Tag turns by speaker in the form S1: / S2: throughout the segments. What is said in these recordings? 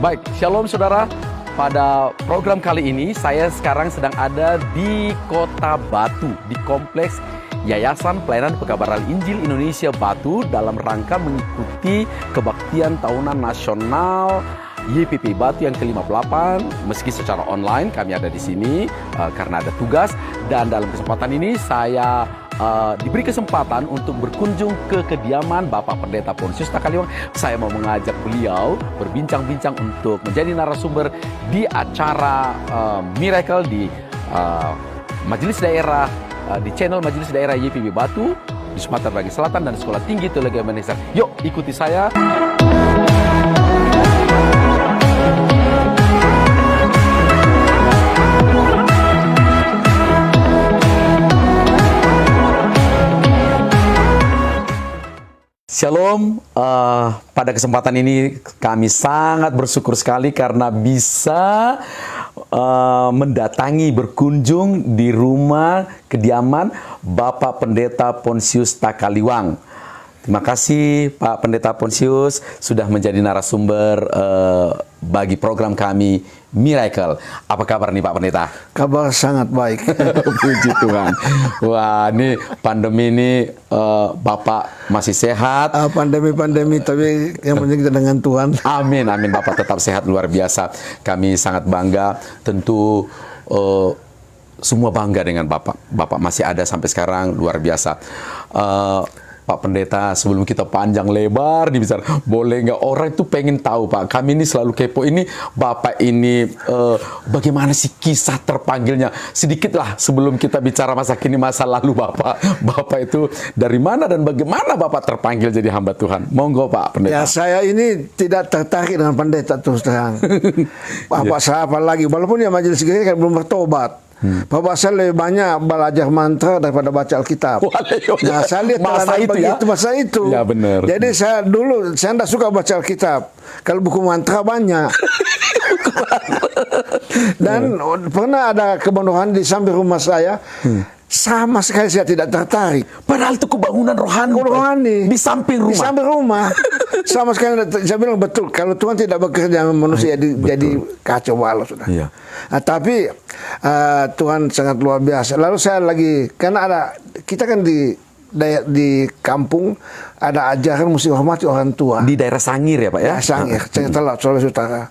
S1: Baik, shalom saudara. Pada program kali ini saya sekarang sedang ada di Kota Batu, di Kompleks Yayasan Pelayanan Pekabaran Injil Indonesia Batu dalam rangka mengikuti kebaktian tahunan nasional YPP Batu yang ke-58. Meski secara online kami ada di sini karena ada tugas, dan dalam kesempatan ini saya diberi kesempatan untuk berkunjung ke kediaman Bapak Pendeta Ponsius Takaliwang. Saya mau mengajak beliau berbincang-bincang untuk menjadi narasumber di acara Miracle di Majelis Daerah, di channel Majelis Daerah YPB Batu di Sumatera Bagian Selatan dan Sekolah Tinggi Teologi Humanis. Yuk ikuti saya. Shalom, pada kesempatan ini kami sangat bersyukur sekali karena bisa mendatangi, berkunjung di rumah kediaman Bapak Pendeta Ponsius Takaliwang. Terima kasih Pak Pendeta Ponsius sudah menjadi narasumber bagi program kami Miracle. Apa kabar nih Pak Pendeta?
S2: Kabar sangat baik.
S1: Puji Tuhan. Wah, ini pandemi ini Bapak masih sehat.
S2: Pandemi-pandemi, tapi yang penting kita dengan Tuhan.
S1: Amin, amin. Bapak tetap sehat, luar biasa. Kami sangat bangga. Tentu semua bangga dengan Bapak. Bapak masih ada sampai sekarang, luar biasa. Pak Pendeta, sebelum kita panjang lebar dibicara, boleh nggak, orang itu pengen tahu Pak, kami ini selalu kepo ini, Bapak ini bagaimana sih kisah terpanggilnya? Sedikitlah sebelum kita bicara masa kini, masa lalu Bapak. Bapak itu dari mana dan bagaimana Bapak terpanggil jadi hamba Tuhan? Monggo Pak Pendeta.
S2: Ya, saya ini tidak tertarik dengan pendeta terus terang. Bapak saya apalagi, walaupun ya majelis gereja kan belum bertobat. Bapak saya lebih banyak belajar mantra daripada baca Alkitab. Nah, saya lihat
S1: masa itu ya?
S2: Masa itu.
S1: Ya benar.
S2: Jadi saya tidak suka baca Alkitab. Kalau buku mantra banyak. Dan pernah ada kebandohan di samping rumah saya. Sama sekali saya tidak tertarik.
S1: Padahal itu kebangunan rohani. Di samping rumah.
S2: Di samping rumah. Sama sekali saya bilang betul. Kalau Tuhan tidak bekerja dengan manusia jadi kacau balau sudah.
S1: Iya.
S2: Nah, tapi Tuhan sangat luar biasa. Lalu saya lagi, karena kita kan di kampung ada ajaran mesti hormati orang tua.
S1: Di daerah Sangir ya Pak ya?
S2: Sangir, Cengketelap, Sulawesi Utara.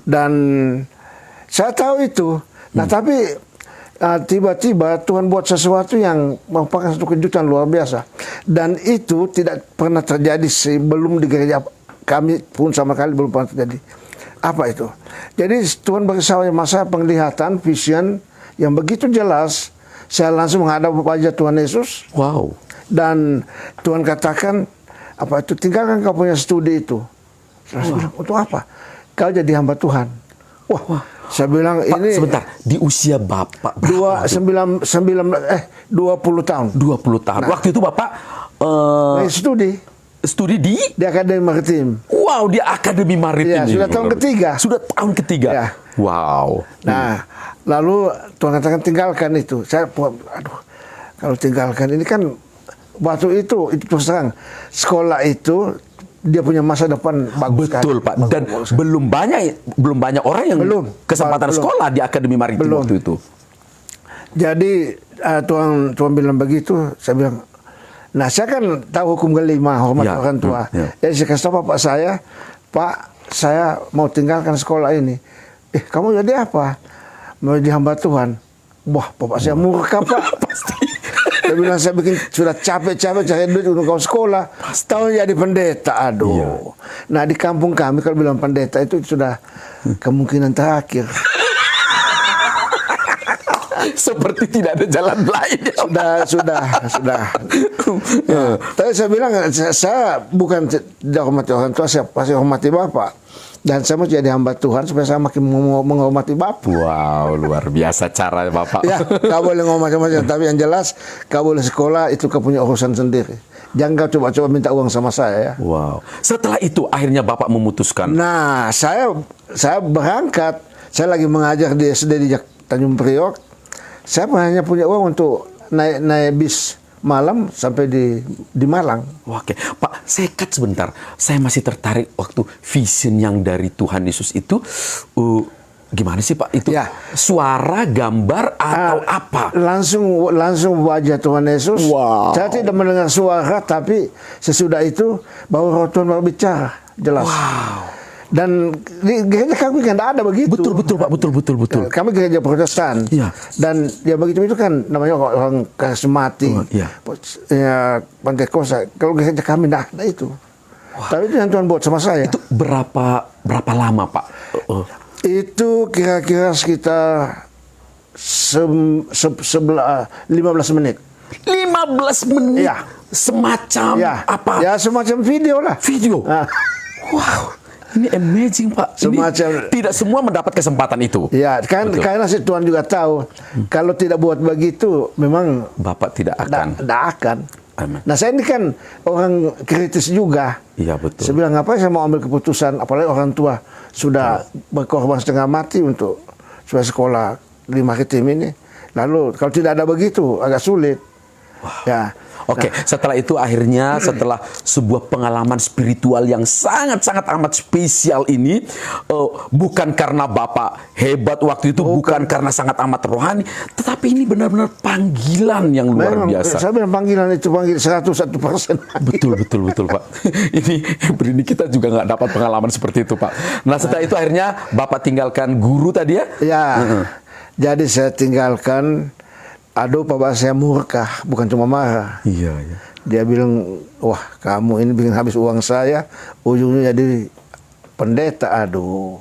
S2: Dan saya tahu itu. Nah, tapi tiba-tiba Tuhan buat sesuatu yang merupakan satu kejutan luar biasa. Dan itu tidak pernah terjadi sebelum di gereja kami pun sama kali belum pernah terjadi. Apa itu? Jadi Tuhan beri saya masa penglihatan, vision yang begitu jelas. Saya langsung menghadap wajah Tuhan Yesus.
S1: Wow.
S2: Dan Tuhan katakan, apa itu, tinggalkan kau punya studi itu. Saya bilang, untuk apa? Kau jadi hamba Tuhan. Wah. Saya bilang
S1: Pak,
S2: ini
S1: sebentar, di usia Bapak
S2: 20 tahun.
S1: 20 tahun.
S2: Nah,
S1: waktu itu Bapak studi di
S2: Akademi Maritim.
S1: Wow, di Akademi Maritim.
S2: Ya, sudah tahun ketiga.
S1: Sudah tahun ketiga.
S2: Ya.
S1: Wow.
S2: Nah, lalu Tuhan katakan tinggalkan itu. Saya kalau tinggalkan ini kan waktu itu terus terang sekolah itu dia punya masa depan bagus.
S1: Betul Pak. Dan belum banyak orang yang kesempatan sekolah di Akademi Maritim waktu itu.
S2: Jadi Tuhan bilang begitu, saya bilang, nah saya kan tahu hukum kelima, hormat orang tua. Jadi saya kasih tahu bapak saya, Pak, saya mau tinggalkan sekolah ini. Kamu jadi apa? Mau jadi hamba Tuhan. Wah, bapak saya murka Pak. Pasti. Saya bilang, saya sudah capek-capek cari duit untuk kau sekolah. Tahu jadi pendeta, aduh. Iya. Nah, di kampung kami kalau bilang pendeta itu sudah kemungkinan terakhir.
S1: Seperti tidak ada jalan lain.
S2: Sudah. Ya. Tapi saya bilang, saya bukan tidak hormati orang tua, saya pasti hormati Bapak. Dan saya mau jadi hamba Tuhan supaya saya makin menghormati Bapak.
S1: Wow, luar biasa cara Bapak.
S2: Ya, kau boleh ngomong macam-macam, tapi yang jelas kau boleh sekolah, itu kau punya urusan sendiri. Jangan kau coba-coba minta uang sama saya ya.
S1: Wow. Setelah itu akhirnya Bapak memutuskan.
S2: Nah, saya berangkat. Saya lagi mengajar di SD di Tanjung Priok. Saya hanya punya uang untuk naik bis malam sampai di Malang.
S1: Oke, Pak, sekat sebentar. Saya masih tertarik waktu vision yang dari Tuhan Yesus itu. Gimana sih Pak itu? Ya. Suara, gambar atau apa?
S2: Langsung wajah Tuhan Yesus. Wow. Saya tidak mendengar suara, tapi sesudah itu baru Tuhan berbicara jelas. Wow. Dan di gereja kami kan ada begitu.
S1: Betul Pak, betul.
S2: Kami gereja Protestan. Ya. Dan ya begitu itu kan namanya orang karismatik. Ya. Ya, Pentekosta. Kalau gereja kami tidak ada itu. Wah. Tapi itu yang Tuhan buat sama saya.
S1: Itu berapa lama Pak?
S2: Itu kira-kira sekitar 15 menit.
S1: 15 menit?
S2: Ya.
S1: Semacam apa?
S2: Ya, semacam video lah.
S1: Video? Wow. Ini amazing Pak. Semacam, tidak semua mendapat kesempatan itu.
S2: Ya, kan karena si Tuhan juga tahu kalau tidak buat begitu, memang
S1: Bapak tidak akan.
S2: Tidak akan.
S1: Amen.
S2: Nah, saya ini kan orang kritis juga.
S1: Iya betul.
S2: Saya bilang ngapain saya mau ambil keputusan, apalagi orang tua sudah berkorban setengah mati untuk supaya sekolah di Maritim ini. Lalu kalau tidak ada begitu agak sulit.
S1: Wow.
S2: Ya.
S1: Oke, setelah itu akhirnya setelah sebuah pengalaman spiritual yang sangat-sangat amat spesial ini, bukan karena Bapak hebat waktu itu, bukan karena sangat amat rohani, tetapi ini benar-benar panggilan yang luar biasa.
S2: Saya bilang panggilan itu panggil 101%.
S1: Betul Pak. Ini kita juga nggak dapat pengalaman seperti itu Pak. Nah setelah itu akhirnya Bapak tinggalkan guru tadi ya?
S2: Ya, jadi saya tinggalkan. Aduh, Bapak saya murka, bukan cuma marah.
S1: Iya.
S2: Dia bilang, wah kamu ini bikin habis uang saya, ujungnya jadi pendeta. Aduh.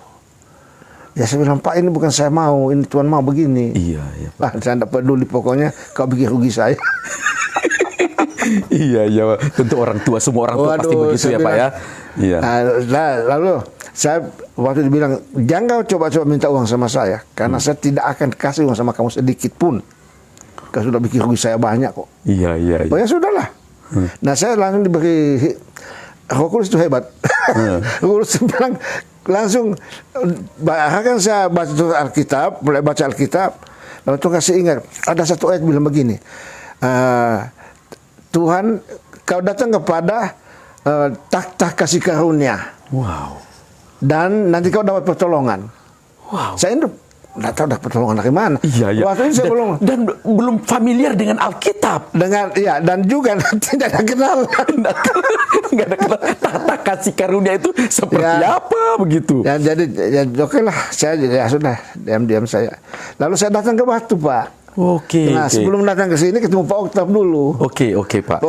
S2: Ya saya bilang, Pak ini bukan saya mau, ini Tuhan mau begini.
S1: Iya.
S2: Pak. Saya tidak peduli, pokoknya kau bikin rugi saya.
S1: Iya, tentu orang tua, semua orang tua pasti begitu ya Pak ya. Iya.
S2: Nah, lalu saya waktu dibilang, jangan kau coba-coba minta uang sama saya, karena saya tidak akan kasih uang sama kamu sedikit pun. Kau sudah bikin rugi saya banyak kok.
S1: Iya.
S2: Oh ya sudahlah. Nah saya langsung diberi, Roh Kudus itu hebat. Roh Kudus bilang langsung, bahkan saya baca Alkitab, mulai baca Alkitab, lalu Tuhan kasih ingat, ada satu ayat bilang begini, Tuhan, kau datang kepada takhta kasih karunia.
S1: Wow.
S2: Dan nanti kau dapat pertolongan.
S1: Wow.
S2: Saya ini nggak tahu dapat pertolongan dari mana.
S1: Iya.
S2: Waktu itu saya
S1: belum familiar dengan Alkitab.
S2: Dan juga tidak ada kenalan.
S1: Nggak ada kenalan. Tata kasih karunia itu seperti apa begitu?
S2: Ya, jadi oke lah, saya ya sudah diam-diam saya. Lalu saya datang ke Batu Pak.
S1: Oke.
S2: Nah sebelum datang ke sini ketemu Pak Oktav dulu.
S1: Oke Pak.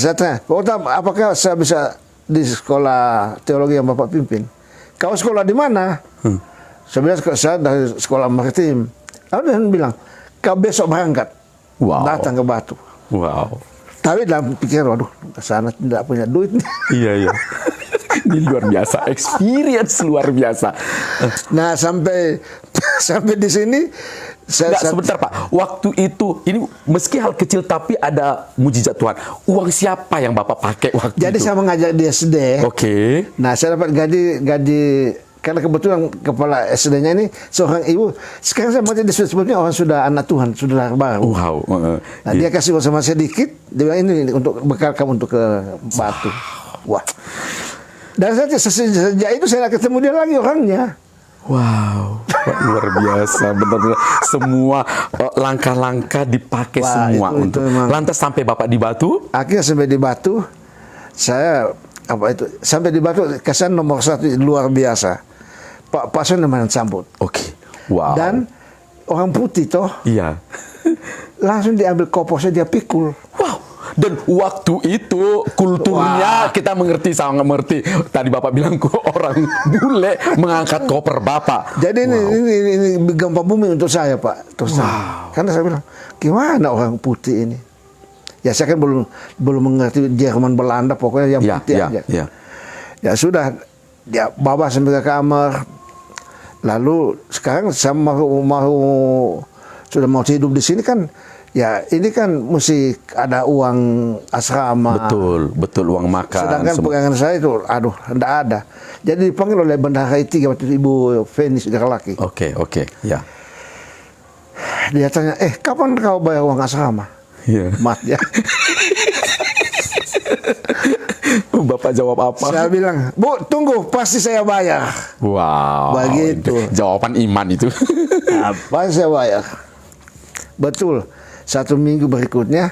S2: Saya tanya, Pak Oktav, apakah saya bisa di sekolah teologi yang Bapak pimpin? Kau sekolah di mana? Saya bilang, saya dari sekolah maritim. Lalu dia bilang, kau besok berangkat.
S1: Wow.
S2: Datang ke Batu.
S1: Wow.
S2: Tapi dalam pikiran, waduh, ke sana tidak punya duit.
S1: Iya. Ini luar biasa, experience luar biasa.
S2: Nah, sampai di sini,
S1: sebentar Pak, waktu itu, ini meski hal kecil tapi ada mujizat Tuhan. Uang siapa yang Bapak pakai waktu
S2: jadi
S1: itu?
S2: saya mengajak di SD.
S1: Oke.
S2: Nah, saya dapat gaji karena kebetulan kepala SD-nya ini seorang ibu. Sekarang saya mati sebetulnya orang sudah anak Tuhan, sudah baru.
S1: Wow.
S2: Nah, dia kasih uang sama sedikit, dia bilang ini untuk bekal kamu untuk ke Batu. Wah. Dan sejak itu saya ketemu dia lagi orangnya.
S1: Wow, luar biasa, benar-benar semua langkah-langkah dipakai.
S2: Wah,
S1: semua
S2: itu
S1: untuk.
S2: memang.
S1: Lantas sampai Bapak di Batu?
S2: Akhirnya sampai di Batu, sampai di Batu kesan nomor 1 luar biasa. Pak Pason namanya sambut.
S1: Oke. Wow.
S2: Dan orang putih toh.
S1: Iya.
S2: Langsung diambil koposnya, dia pikul.
S1: Wow. Dan waktu itu kulturnya kita sangat mengerti. Tadi Bapak bilang kok orang bule mengangkat koper Bapak.
S2: Jadi ini gempa bumi untuk saya Pak. Terus karena saya bilang, gimana orang putih ini? Ya saya kan belum mengerti Jerman Belanda, pokoknya yang putih aja. Ya sudah, dia bawa sampai ke kamar. Lalu sekarang saya sudah mau hidup di sini kan. Ya ini kan mesti ada uang asrama.
S1: Betul uang makan.
S2: Sedangkan pegangan saya itu, aduh, tidak ada. Jadi dipanggil oleh Bendahara I3 waktu itu Ibu Fenis Garlaki.
S1: Oke, ya.
S2: Dia tanya, kapan kau bayar uang asrama?
S1: Iya.
S2: Mat ya.
S1: Bapak jawab apa?
S2: Saya bilang, Bu, tunggu, pasti saya bayar.
S1: Wow.
S2: Begitu.
S1: Jawaban iman itu.
S2: Apa saya bayar? Betul. 1 minggu berikutnya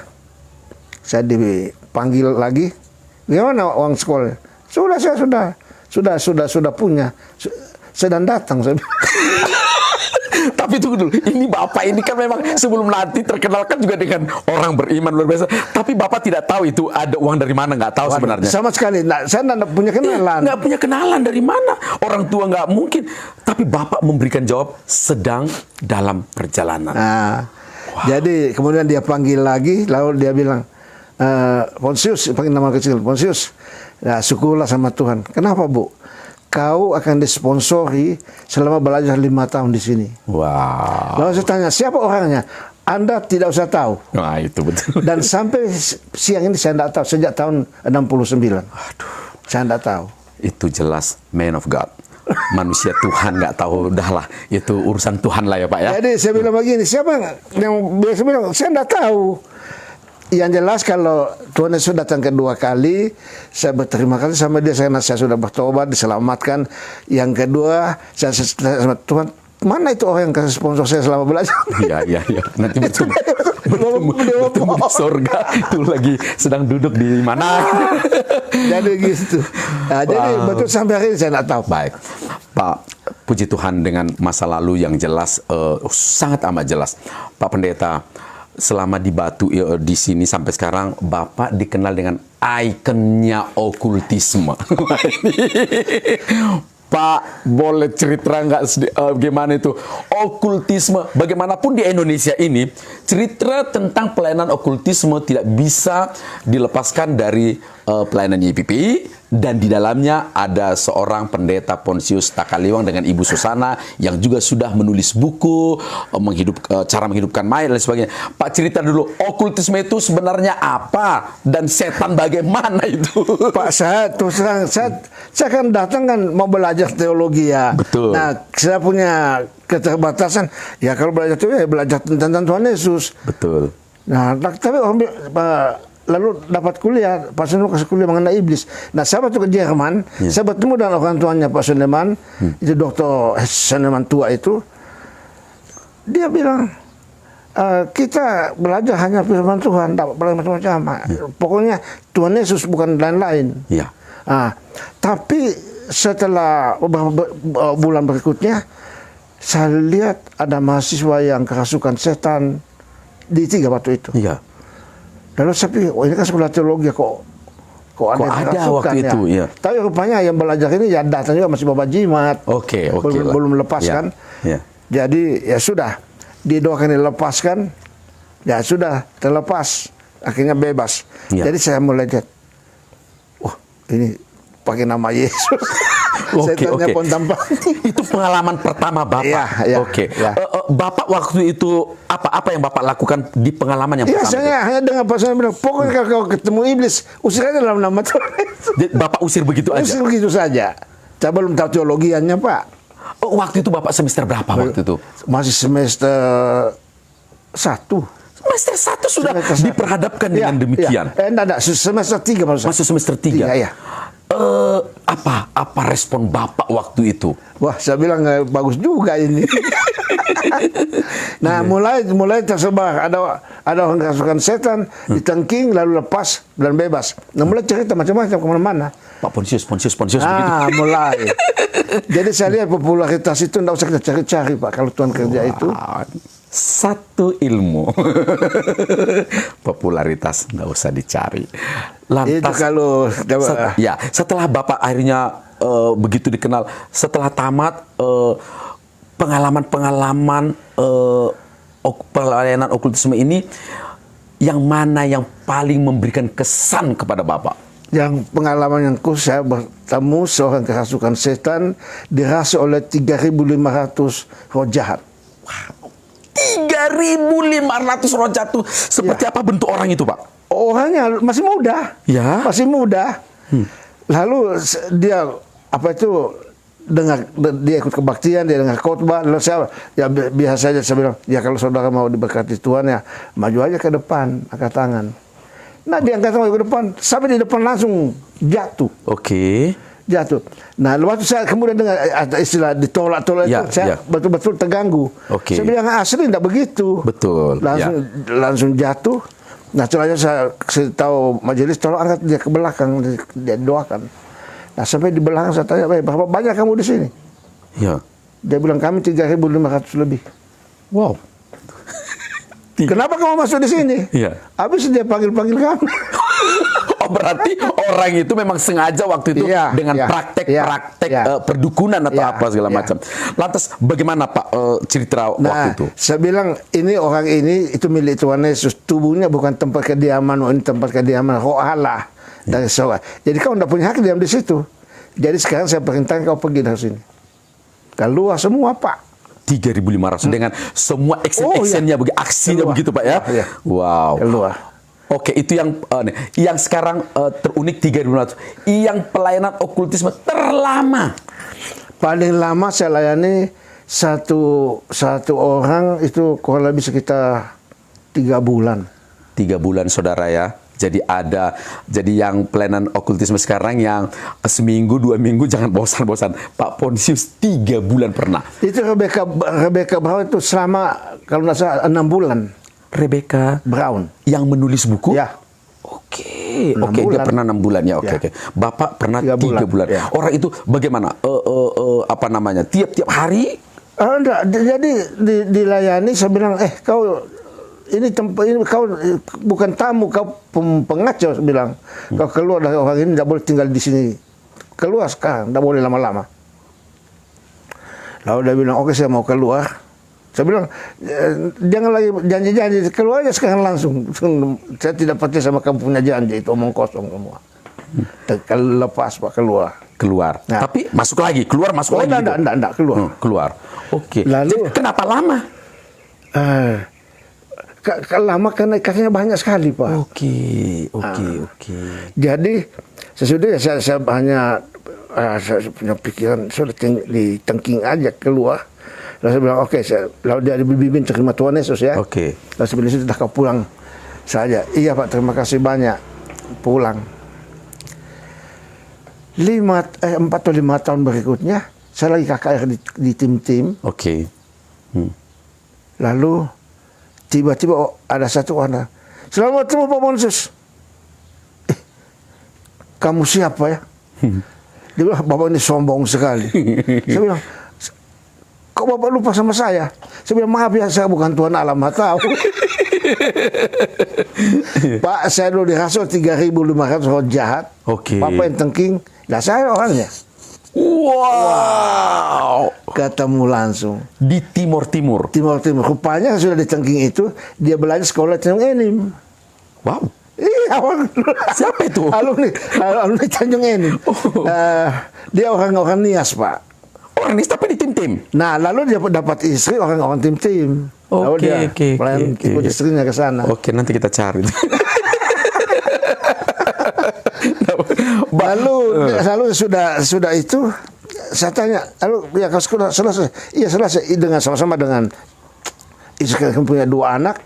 S2: saya dipanggil lagi. Gimana uang sekolah? Sudah punya. Sedang datang.
S1: Tapi tunggu dulu, ini Bapak ini kan memang sebelum nanti terkenal kan juga dengan orang beriman luar biasa. Tapi Bapak tidak tahu itu ada uang dari mana, nggak tahu sebenarnya.
S2: Sama sekali, saya tidak punya kenalan.
S1: Nggak punya kenalan dari mana? Orang tua nggak mungkin. Tapi Bapak memberikan jawab sedang dalam perjalanan.
S2: Nah, jadi kemudian dia panggil lagi, lalu dia bilang, Ponsius, panggil nama kecil, Ponsius. Nah, syukurlah sama Tuhan. Kenapa Bu? Kau akan disponsori selama belajar 5 tahun di sini.
S1: Wow.
S2: Lalu saya tanya, siapa orangnya? Anda tidak usah tahu.
S1: Nah, itu betul.
S2: Dan sampai siang ini saya tidak tahu, sejak tahun 69.
S1: Aduh.
S2: Saya tidak tahu.
S1: Itu jelas man of God. Manusia Tuhan nggak tahu, udahlah. Itu urusan Tuhan lah ya Pak ya.
S2: Jadi saya bilang begini, siapa yang biasa bilang, saya tidak tahu. yang jelas kalau Tuhan Yesus datang kedua kali, saya berterima kasih sama dia karena saya sudah bertobat, diselamatkan. Yang kedua, saya Tuhan, mana itu orang yang kasih sponsor saya selama belajar?
S1: Iya. Nanti bertemu di surga. Itu lagi sedang duduk di mana?
S2: Jadi gitu. Nah, jadi betul sampai hari ini saya tidak tahu.
S1: Baik, Pak. Puji Tuhan dengan masa lalu yang jelas, sangat amat jelas. Pak Pendeta, selama di Batu di sini sampai sekarang, Bapak dikenal dengan ikonnya okultisme. Pak, boleh cerita nggak gimana itu okultisme? Bagaimanapun di Indonesia ini, cerita tentang pelayanan okultisme tidak bisa dilepaskan dari pelayanan YPPI, dan di dalamnya ada seorang pendeta Pontius Takaliwang dengan Ibu Susana yang juga sudah menulis buku cara menghidupkan mayat dan sebagainya. Pak, cerita dulu, okultisme itu sebenarnya apa dan setan bagaimana itu?
S2: Pak, saya terus terang, saya kan datang kan mau belajar teologi ya.
S1: Betul.
S2: Nah, saya punya keterbatasan. Ya kalau belajar teologi, ya belajar tentang Tuhan Yesus.
S1: Betul.
S2: Nah, tapi orang lalu dapat kuliah, Pak Suleman kasih kuliah mengenai iblis. Nah, saya waktu ke Jerman, saya bertemu dengan orang tuanya Pak Suleman, itu Dr. Suleman tua itu. Dia bilang, kita belajar hanya firman Tuhan, dapat macam-macam. Pokoknya Tuhan Yesus bukan lain-lain.
S1: Iya.
S2: Tapi setelah beberapa bulan berikutnya, saya lihat ada mahasiswa yang kerasukan setan di 3 Batu itu.
S1: Iya.
S2: Lalu saya pikir, ini kan sekolah teologi kok ada
S1: waktu itu, ya.
S2: Tapi rupanya yang belajar ini ya datang juga masih bawa jimat.
S1: Oke.
S2: Belum lepaskan.
S1: Ya.
S2: Jadi ya sudah, didoakan dilepaskan, ya sudah terlepas, akhirnya bebas.
S1: Ya.
S2: Jadi saya mulai lihat, wah ini pakai nama Yesus. Setannya pun tampak.
S1: Itu pengalaman pertama Bapak.
S2: Iya.
S1: Oke.
S2: Ya.
S1: Bapak waktu itu apa yang Bapak lakukan di pengalaman yang
S2: Ya,
S1: pertama?
S2: saya hanya dengar pasangan bilang, pokoknya kalau ketemu iblis, usir aja dalam nama Tuhan.
S1: Bapak usir begitu aja?
S2: Usir begitu saja. Saya belum tahu teologiannya, Pak.
S1: Waktu itu Bapak semester berapa waktu itu?
S2: Masih semester 1.
S1: Semester 1 sudah diperhadapkan dengan demikian?
S2: Enggak, semester 3 maksud saya.
S1: Masuk semester 3?
S2: Iya.
S1: Apa respon Bapak waktu itu?
S2: Wah, saya bilang bagus juga ini. Nah, mulai tersebar. Ada orang kerasukan setan, ditengking, lalu lepas dan bebas. Nah, mulai cerita macam-macam kemana-mana.
S1: Pak Pontius begitu.
S2: Mulai. Jadi saya lihat popularitas itu tidak usah kita cari-cari, Pak. Kalau Tuhan kerja itu.
S1: Satu ilmu. Popularitas nggak usah dicari. Lantas,
S2: itu kalau
S1: setelah Bapak akhirnya begitu dikenal, setelah tamat pengalaman pelayanan okultisme ini, yang mana yang paling memberikan kesan kepada Bapak?
S2: Yang pengalaman yang saya bertemu seorang kerasukan setan dirasuki oleh 3.500 roh jahat.
S1: Wow. 3.500 roh jatuh. Seperti apa bentuk orang itu, Pak?
S2: Orangnya masih muda.
S1: Ya.
S2: Masih muda. Lalu dia dia ikut kebaktian, dia dengar khotbah. Lalu saya biasa saja saya bilang, ya kalau saudara mau diberkati Tuhan ya maju aja ke depan, angkat tangan. Nah, dia angkat tangan ke depan, sampai di depan langsung jatuh.
S1: Oke.
S2: Jatuh. Nah, waktu saya kemudian dengar istilah ditolak-tolak itu, saya betul-betul terganggu. Saya bilang asli tidak begitu.
S1: Betul.
S2: Langsung jatuh. Nah, setelahnya saya tahu majelis, tolong angkat dia ke belakang, dia doakan. Nah, sampai di belakang saya tanya, berapa banyak kamu di sini?
S1: Ya.
S2: Dia bilang kami 3.500 lebih.
S1: Wow.
S2: Kenapa kamu masuk di sini?
S1: Iya.
S2: Habis dia panggil kami.
S1: Oh, berarti orang itu memang sengaja waktu itu dengan praktek perdukunan atau apa segala macam. Lantas bagaimana Pak cerita waktu itu?
S2: Saya bilang orang ini itu milik Tuhan Yesus. Tubuhnya bukan tempat kediaman, ini tempat kediaman roh Allah dari surga. Jadi kau tidak punya hak diam di situ. Jadi sekarang saya perintahkan kau pergi dari sini. Keluar semua, Pak.
S1: 3.500 dengan semua action-actionnya, aksinya begitu, Pak ya? Wow.
S2: Keluar.
S1: Oke, itu yang sekarang terunik 3.500. Yang pelayanan okultisme terlama.
S2: Paling lama saya layani satu orang itu kurang lebih sekitar 3 bulan.
S1: 3 bulan saudara ya. Jadi yang pelayanan okultisme sekarang yang seminggu 2 minggu jangan bosan-bosan. Pak Pontius 3 bulan pernah.
S2: Itu Rebecca Brown itu selama kalau nggak salah 6 bulan.
S1: Rebecca
S2: Brown
S1: yang menulis buku.
S2: Ya.
S1: Oke,
S2: 6
S1: dia
S2: bulan.
S1: pernah 6 bulan ya. Oke,
S2: Ya.
S1: oke. Bapak pernah 3
S2: 3
S1: bulan.
S2: ya.
S1: Orang itu bagaimana? Apa namanya? Tiap-tiap hari?
S2: Enggak, jadi dilayani. Saya bilang, kau ini tempat ini kau bukan tamu, kau pengacau. Saya bilang, kau keluar dari orang ini, tidak boleh tinggal di sini. Keluar sekarang, tidak boleh lama-lama. Lalu dia bilang, oke, saya mau keluar. Saya bilang, jangan lagi janji-janji, keluar aja sekarang langsung. Saya tidak percaya sama kamu punya janji, itu omong kosong semua. Kalau lepas Pak keluar.
S1: Keluar.
S2: Nah.
S1: Tapi masuk lagi, keluar masuk lagi.
S2: Enggak, keluar.
S1: Keluar. Oke.
S2: Lalu
S1: jadi, kenapa lama?
S2: Lama karena kakinya banyak sekali Pak.
S1: Oke.
S2: Jadi sesudah saya hanya saya punya pikiran sudah di tengking aja keluar. Lalu saya bilang oke, lalu dia dibimbing terima Tuhan Yesus ya.
S1: Oke.
S2: Lalu saya bilang sudah kau pulang saja. Iya Pak, terima kasih banyak. Pulang. 4 atau 5 tahun berikutnya saya lagi KKR di tim-tim.
S1: Oke.
S2: Lalu tiba-tiba ada satu orang, selamat bertemu Pak Pontius. Kamu siapa ya? Dia bilang, Bapak ini sombong sekali. Saya bilang, kok Bapak lupa sama saya? Saya bilang, maaf ya, saya bukan Tuhan Allah Maha Tahu. Pak, saya dulu dirasuk 3.500 orang jahat.
S1: Oke.
S2: Bapak yang tengking, lah saya orangnya.
S1: Wow.
S2: Ketemu langsung.
S1: Di Timur.
S2: Timur. Rupanya sudah di tengking itu, dia belajar sekolah Tanjung Enim.
S1: Wow.
S2: Iya,
S1: Siapa itu?
S2: Alumni Tanjung Enim. Dia orang-orang Nias, Pak.
S1: Orang ini tapi di tim-tim.
S2: Nah, lalu dia dapat istri orang-orang tim-tim. Lalu dia ikut istrinya ke sana.
S1: Oke, nanti kita cari.
S2: Lalu sudah itu saya tanya, lalu ya kau sudah selesai? Iya selesai, dengan sama-sama dengan istri yang punya 2 anak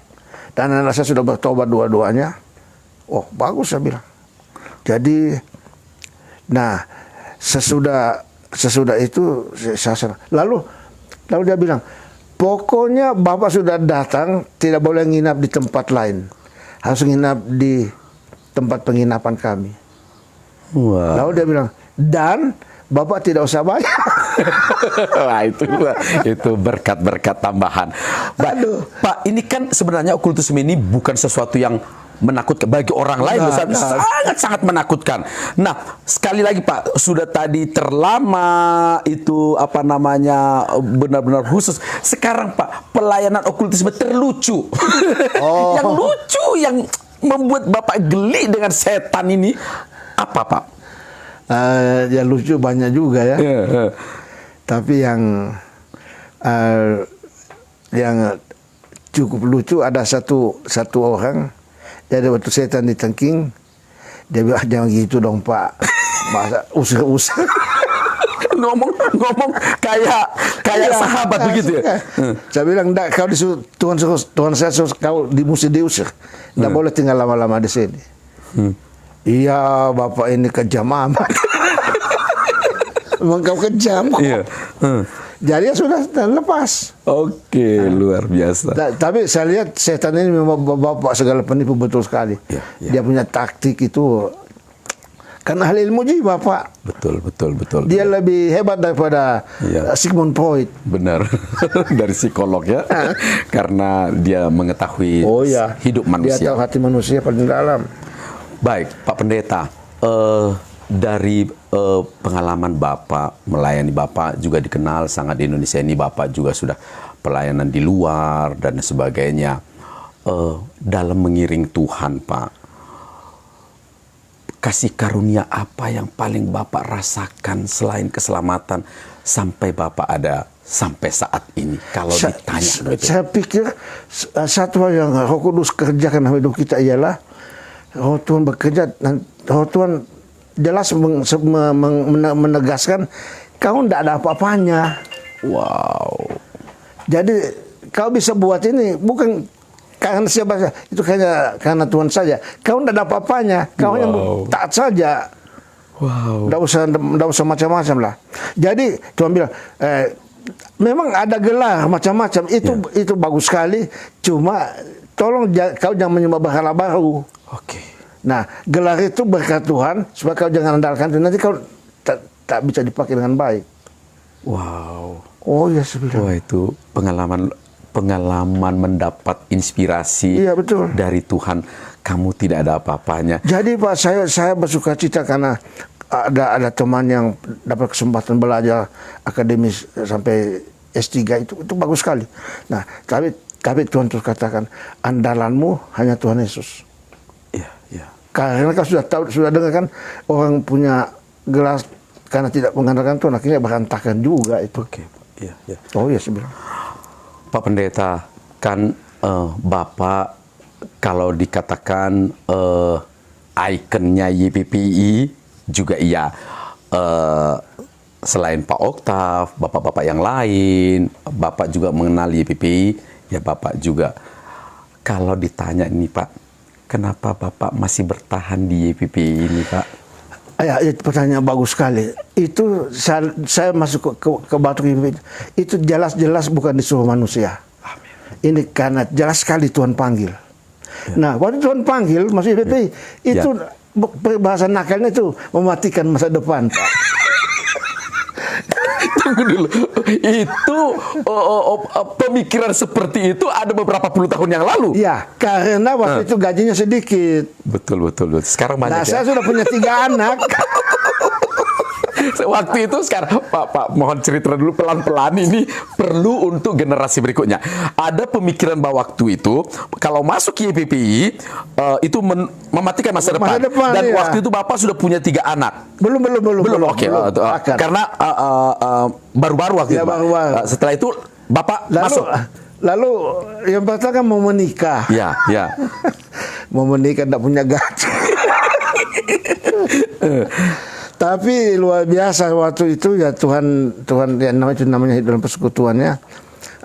S2: dan anak saya sudah bertobat dua-duanya. Oh bagus saya bilang. Jadi, nah sesudah itu saya lalu dia bilang, pokoknya Bapak sudah datang tidak boleh nginap di tempat lain, harus nginap di tempat penginapan kami.
S1: Wow.
S2: Lalu dia bilang, dan Bapak tidak usah bayar.
S1: Wah, itu berkat-berkat tambahan. Pak, ini kan sebenarnya okultisme ini bukan sesuatu yang menakutkan bagi orang lain, sangat-sangat menakutkan. Nah, sekali lagi Pak, sudah tadi terlama itu benar-benar khusus. Sekarang Pak, pelayanan okultisme terlucu. Yang lucu, yang membuat Bapak geli dengan setan ini apa Pak?
S2: Ya lucu banyak juga ya. Tapi yang cukup lucu ada satu orang, dia ada waktu setan di tengking, dia bilang jangan gitu dong Pak, masa usir-usir.
S1: ngomong kayak sahabat begitu ya.
S2: Saya bilang enggak, kau disuruh Tuhan saya suruh kau mesti diusir, enggak boleh tinggal lama-lama di sini. Iya Bapak ini kejam amat. Memang kau kejam kok. Iya. Jadi ya sudah lepas.
S1: Oke, luar biasa.
S2: Tapi saya lihat setan ini memang Bapak segala penipu betul sekali. Dia punya taktik itu. Kan ahli ilmu jiwa Pak.
S1: Betul.
S2: Dia lebih hebat daripada Sigmund Freud.
S1: Benar. Dari psikolog ya. Karena dia mengetahui hidup manusia.
S2: Dia tahu hati manusia paling dalam.
S1: Baik, Pak Pendeta, dari pengalaman Bapak, melayani Bapak juga dikenal sangat di Indonesia ini, Bapak juga sudah pelayanan di luar dan sebagainya. Dalam mengiring Tuhan, Pak, kasih karunia apa yang paling Bapak rasakan selain keselamatan sampai Bapak ada sampai saat ini? Kalau ditanya,
S2: saya pikir satu hal yang Roh Kudus kerjakan dalam hidup kita ialah Roh Tuhan bekerja, Roh Tuhan jelas menegaskan kau tidak ada apa-apanya.
S1: Wow.
S2: Jadi kau bisa buat ini bukan karena siapa? Itu karena Tuhan saja. Kau tidak ada apa-apanya. Kau hanya taat saja.
S1: Wow.
S2: Tidak usah macam-macam lah. Jadi Tuhan bilang, memang ada gelar macam-macam. Itu bagus sekali. Cuma tolong kau jangan menyembah berhala baru.
S1: Oke.
S2: Nah, gelar itu berkat Tuhan supaya kau jangan andalkan itu. Nanti kau tak bisa dipakai dengan baik.
S1: Wow.
S2: Oh ya sebenarnya.
S1: Wah, itu pengalaman mendapat inspirasi
S2: betul.
S1: dari Tuhan. Kamu tidak ada apa-apanya.
S2: Jadi Pak, saya bersuka cita karena ada teman yang dapat kesempatan belajar akademis sampai S3 itu bagus sekali. Nah, tapi Tuhan terus katakan, andalanmu hanya Tuhan Yesus.
S1: Iya, iya.
S2: Karena kau sudah dengar kan orang punya gelar karena tidak mengandalkan Tuhan, akhirnya berantakan juga itu.
S1: Oke, iya, iya.
S2: Oh iya sebenarnya.
S1: Pak Pendeta, kan Bapak kalau dikatakan ikonnya YPPI juga iya. Selain Pak Oktav, bapak-bapak yang lain, Bapak juga mengenal YPPI, ya Bapak juga. Kalau ditanya ini Pak, kenapa Bapak masih bertahan di YPPI ini Pak?
S2: Ya, itu pertanyaan bagus sekali. Itu saya masuk ke Batu YPPI. Itu jelas-jelas bukan disuruh manusia.
S1: Amin.
S2: Ini karena jelas sekali Tuhan panggil. Ya. Nah, waktu Tuhan panggil masuk YPPI, itu bahasa nakalnya itu mematikan masa depan, Pak.
S1: Tunggu dulu, itu pemikiran seperti itu ada beberapa puluh tahun yang lalu.
S2: Ya, karena waktu itu gajinya sedikit.
S1: Betul. Sekarang banyak.
S2: Nah, saya sudah punya 3 anak.
S1: Waktu itu sekarang Pak mohon cerita dulu pelan-pelan, ini perlu untuk generasi berikutnya. Ada pemikiran bahwa waktu itu kalau masuk ke YPPI itu mematikan masa depan. Dan waktu itu Bapak sudah punya 3 anak. Belum. Oke. Karena baru-baru waktu itu.
S2: Baru-baru.
S1: Setelah itu Bapak masuk.
S2: Lalu yang pertama kan mau menikah.
S1: Ya.
S2: Mau menikah tidak punya gaji. Tapi luar biasa waktu itu ya Tuhan yang namanya hidup dalam persekutuannya.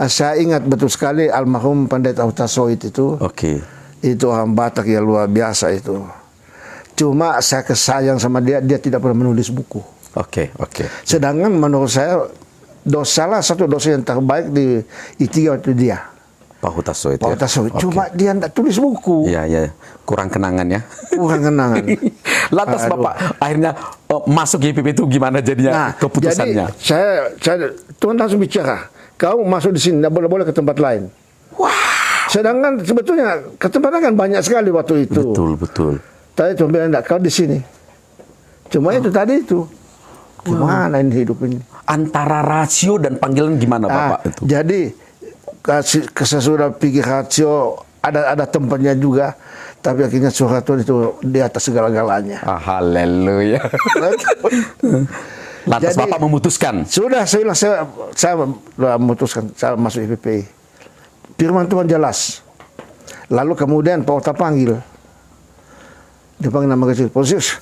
S2: Saya ingat betul sekali almarhum Pendeta Utasoit itu.
S1: Oke.
S2: Itu orang Batak yang luar biasa itu. Cuma saya kesayang sama dia tidak pernah menulis buku.
S1: Oke.
S2: Sedangkan menurut saya salah satu dosa yang terbaik di I3 waktu dia.
S1: Pak Utasoit.
S2: Cuma dia tidak tulis buku.
S1: Iya. Kurang kenangan ya.
S2: Aduh.
S1: Lantas Bapak akhirnya masuk YPP itu gimana jadinya keputusannya?
S2: Jadi Tuhan langsung bicara, kau masuk di sini, tidak boleh ke tempat lain.
S1: Wah.
S2: Sedangkan sebetulnya ke tempat lain kan banyak sekali waktu itu.
S1: Betul.
S2: Tapi Tuhan bilang, kau di sini. Cuma itu tadi itu. Gimana ini hidup ini?
S1: Antara rasio dan panggilan gimana Bapak itu?
S2: Jadi sesudah pikir rasio ada tempatnya juga, tapi akhirnya suara Tuhan itu di atas segala-galanya.
S1: Haleluya. Lantas jadi, Bapak memutuskan?
S2: Sudah, saya memutuskan saya masuk YPPI. Firman Tuhan jelas. Lalu kemudian Pak Oktav panggil. Dia panggil nama kecil, Posius,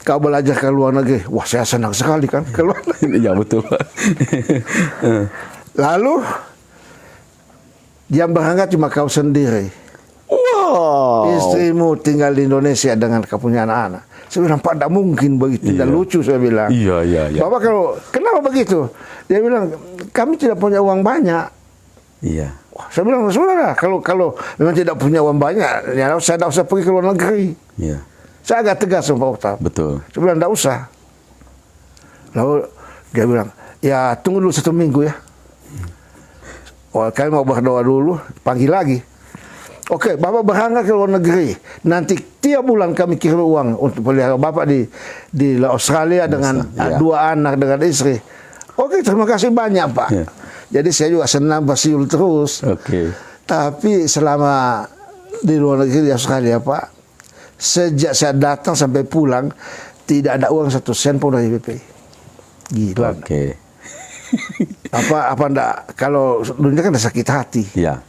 S2: kau belajar ke luar negeri. Wah, saya senang sekali kan ke luar negeri.
S1: Iya, betul.
S2: Lalu yang berangkat cuma kau sendiri.
S1: Wow.
S2: Istrimu tinggal di Indonesia dengan kau punya anak-anak. Saya bilang, Pak, tidak mungkin begitu. Tidak lucu, saya bilang.
S1: Iya.
S2: Bapak kenapa begitu? Dia bilang, kami tidak punya uang banyak.
S1: Iya.
S2: Saya bilang, sudah, kalau memang tidak punya uang banyak, ya saya tidak usah pergi ke luar negeri.
S1: Iya.
S2: Saya agak tegas sama Pak Oktav.
S1: Betul.
S2: Saya bilang, tidak usah. Lalu dia bilang, ya tunggu dulu 1 minggu ya. Wah, kalian mau berdoa dulu, panggil lagi. Oke, Bapak berangkat ke luar negeri. Nanti tiap bulan kami kirim uang untuk pelihara Bapak di Australia dengan 2 anak dengan istri. Oke, terima kasih banyak Pak. Ya. Jadi saya juga senang bersiul terus.
S1: Oke.
S2: Tapi selama di luar negeri di Australia Pak, sejak saya datang sampai pulang tidak ada uang 1 sen pun dari YPPI. Gila.
S1: Oke.
S2: apa enggak, kalau dunia kan ada sakit hati.
S1: Iya.